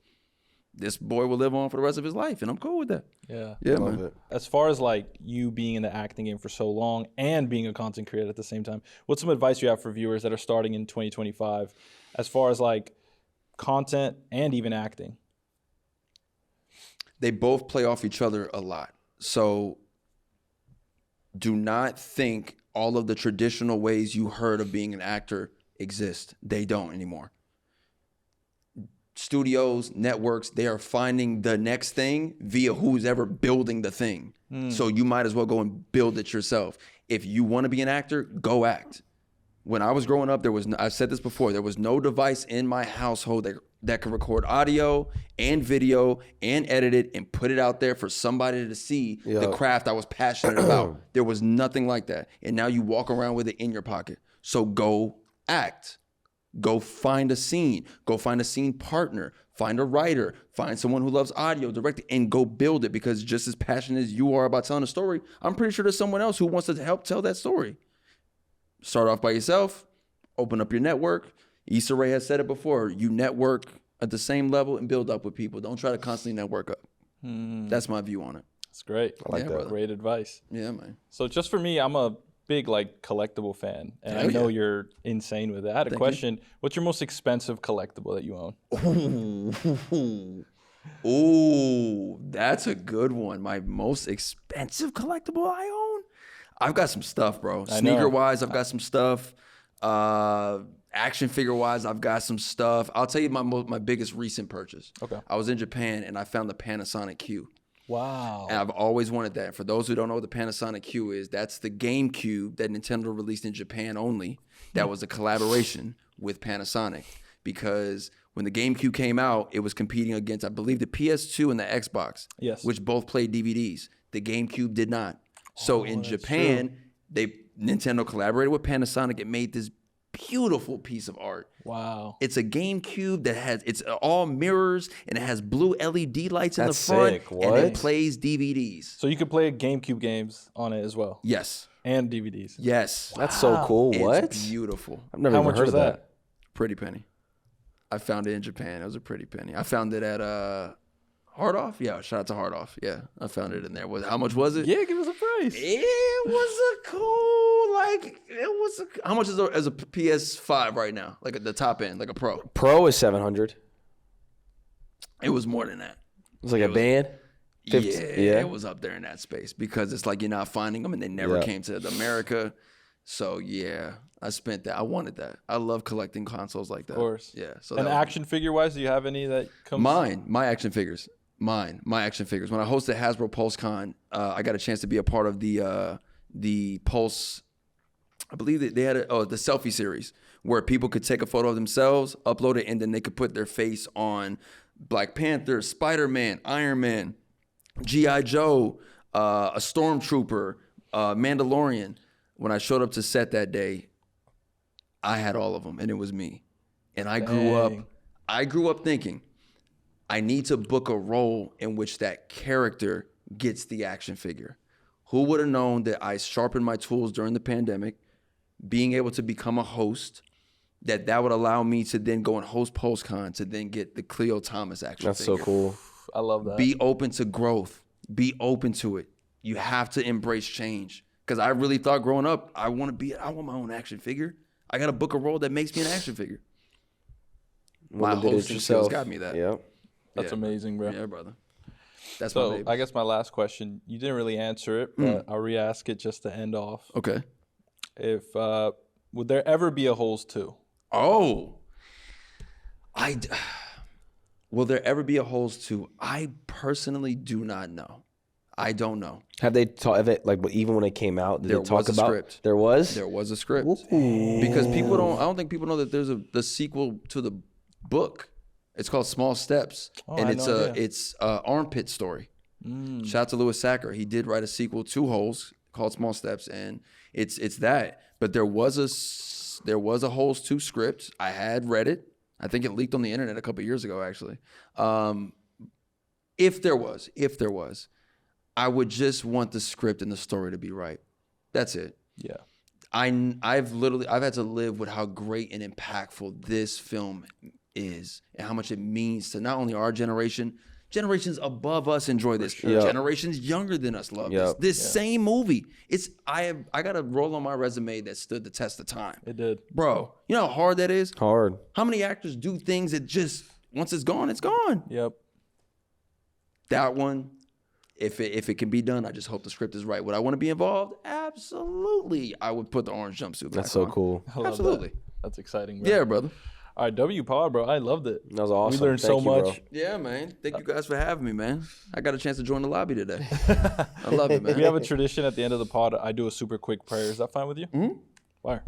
Speaker 2: This boy will live on for the rest of his life, and I'm cool with that. Yeah, man.
Speaker 3: As far as like you being in the acting game for so long and being a content creator at the same time, what's some advice you have for viewers that are starting in 2025 as far as like content and even acting?
Speaker 2: They both play off each other a lot. So do not think all of the traditional ways you heard of being an actor exist. They don't anymore. Studios, networks, they are finding the next thing via who's ever building the thing. So you might as well go and build it yourself. If you want to be an actor, go act. When I was growing up, I've said this before, there was no device in my household that could record audio and video and edit it and put it out there for somebody to see the craft I was passionate about. There was nothing like that. And now you walk around with it in your pocket. So go act. Go find a scene. Go find a scene partner. Find a writer. Find someone who loves audio, direct it, and go build it. Because just as passionate as you are about telling a story, I'm pretty sure there's someone else who wants to help tell that story. Start off by yourself. Open up your network. Issa Rae has said it before. You network at the same level and build up with people. Don't try to constantly network up. That's my view on it.
Speaker 3: That's great.
Speaker 1: I like that.
Speaker 3: Brother. Great advice.
Speaker 2: Yeah, man.
Speaker 3: So just for me, I'm a big like collectible fan, and I know you're insane with it. I had a question. What's your most expensive collectible that you own?
Speaker 2: Ooh, that's a good one. My most expensive collectible I own? I've got some stuff, bro. Sneaker wise, I've got some stuff. Action figure wise, I've got some stuff. I'll tell you my biggest recent purchase. Okay. I was in Japan and I found the Panasonic Q.
Speaker 3: Wow.
Speaker 2: And I've always wanted that. For those who don't know what the Panasonic Q is, that's the GameCube that Nintendo released in Japan only. That was a collaboration with Panasonic. Because when the GameCube came out, it was competing against, I believe, the PS2 and the Xbox. Yes. Which both played DVDs. The GameCube did not. So in Japan, Nintendo collaborated with Panasonic and made this beautiful piece of art.
Speaker 3: Wow.
Speaker 2: It's a GameCube that it's all mirrors and it has blue LED lights in the front.
Speaker 1: Sick. What?
Speaker 2: And it plays DVDs.
Speaker 3: So you can play GameCube games on it as well.
Speaker 2: Yes.
Speaker 3: And DVDs.
Speaker 2: Yes.
Speaker 1: That's so cool. What?
Speaker 2: It's beautiful.
Speaker 1: I've never even heard of that.
Speaker 2: Pretty penny. I found it in Japan. It was a pretty penny. I found it at Hard Off? Yeah, shout out to Hard Off. Yeah, I found it in there. How much was it?
Speaker 3: Yeah, give us a price.
Speaker 2: It was a cool, how much is a PS5 right now? Like at the top end, like a Pro?
Speaker 1: Pro is 700.
Speaker 2: It was more than that.
Speaker 1: It was like a band?
Speaker 2: 50, yeah, it was up there in that space because it's like you're not finding them and they never came to America. So yeah, I spent that. I wanted that. I love collecting consoles like that.
Speaker 3: Of course.
Speaker 2: Yeah. So
Speaker 3: and action figure wise, do you have any that come?
Speaker 2: My action figures. My action figures. When I hosted Hasbro PulseCon, I got a chance to be a part of the Pulse. I believe that they had the selfie series where people could take a photo of themselves, upload it, and then they could put their face on Black Panther, Spider-Man, Iron Man, G.I. Joe, a Stormtrooper, Mandalorian. When I showed up to set that day, I had all of them, and it was me. And I grew up thinking, I need to book a role in which that character gets the action figure. Who would have known that I sharpened my tools during the pandemic, being able to become a host, that would allow me to then go and host PostCon to then get the Khleo Thomas action
Speaker 1: That's
Speaker 2: figure.
Speaker 1: so cool.
Speaker 3: I love that.
Speaker 2: Be open to growth. Be open to it. You have to embrace change. Because I really thought growing up, I want my own action figure. I got to book a role that makes me an action figure. My hosting skills got me that.
Speaker 1: Yeah.
Speaker 3: That's amazing, bro.
Speaker 2: Yeah, brother. That's
Speaker 3: so
Speaker 2: my baby.
Speaker 3: I guess my last question, you didn't really answer it, but I'll re-ask it just to end off.
Speaker 2: Okay.
Speaker 3: If would there ever be a Holes 2?
Speaker 2: Oh. Will there ever be a Holes 2? I personally do not know. I don't know.
Speaker 1: Have they taught of it, like, even when it came out, did
Speaker 2: There
Speaker 1: they talk
Speaker 2: was a
Speaker 1: about
Speaker 2: script.
Speaker 1: There was?
Speaker 2: There was a script. Because I don't think people know that there's the sequel to the book. It's called Small Steps. And it's a armpit story. Shout out to Louis Sacker. He did write a sequel to Holes called Small Steps, and it's that. But there was a Holes 2 script. I had read it. I think it leaked on the internet a couple years ago, actually. If there was, I would just want the script and the story to be right. That's it.
Speaker 3: Yeah.
Speaker 2: I've had to live with how great and impactful this film is and how much it means to not only our generation, generations above us enjoy this.
Speaker 1: Sure.
Speaker 2: Generations younger than us love this. This same movie. I got a role on my resume that stood the test of time.
Speaker 3: It did.
Speaker 2: Bro, you know how hard that is?
Speaker 1: Hard.
Speaker 2: How many actors do things that just, once it's gone, it's gone?
Speaker 3: Yep.
Speaker 2: That one, if it can be done, I just hope the script is right. Would I want to be involved? Absolutely. I would put the orange jumpsuit back
Speaker 1: That's so
Speaker 2: on.
Speaker 1: cool.
Speaker 2: Absolutely.
Speaker 3: That's exciting, bro.
Speaker 2: Yeah, brother.
Speaker 3: All right, W Pod, bro. I loved it.
Speaker 1: That was awesome.
Speaker 3: We learned
Speaker 1: Thank
Speaker 3: so
Speaker 1: you, bro.
Speaker 3: much.
Speaker 2: Yeah, man. Thank you guys for having me, man. I got a chance to join the lobby today. I love it, man.
Speaker 3: We have a tradition at the end of the pod. I do a super quick prayer. Is that fine with you?
Speaker 2: Mm-hmm.
Speaker 3: Fire.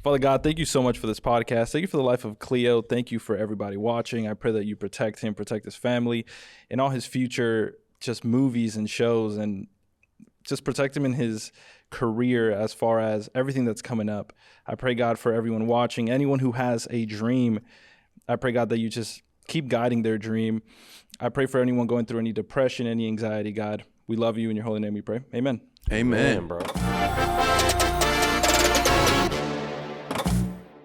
Speaker 3: Father God, thank you so much for this podcast. Thank you for the life of Khleo. Thank you for everybody watching. I pray that you protect him, protect his family, and all his future just movies and shows, and just protect him in his career as far as everything that's coming up. I pray, God, for everyone watching, anyone who has a dream, I pray, God, that you just keep guiding their dream. I pray for anyone going through any depression, any anxiety, God. We love you. In your holy name we pray. Amen.
Speaker 2: Amen,
Speaker 1: bro.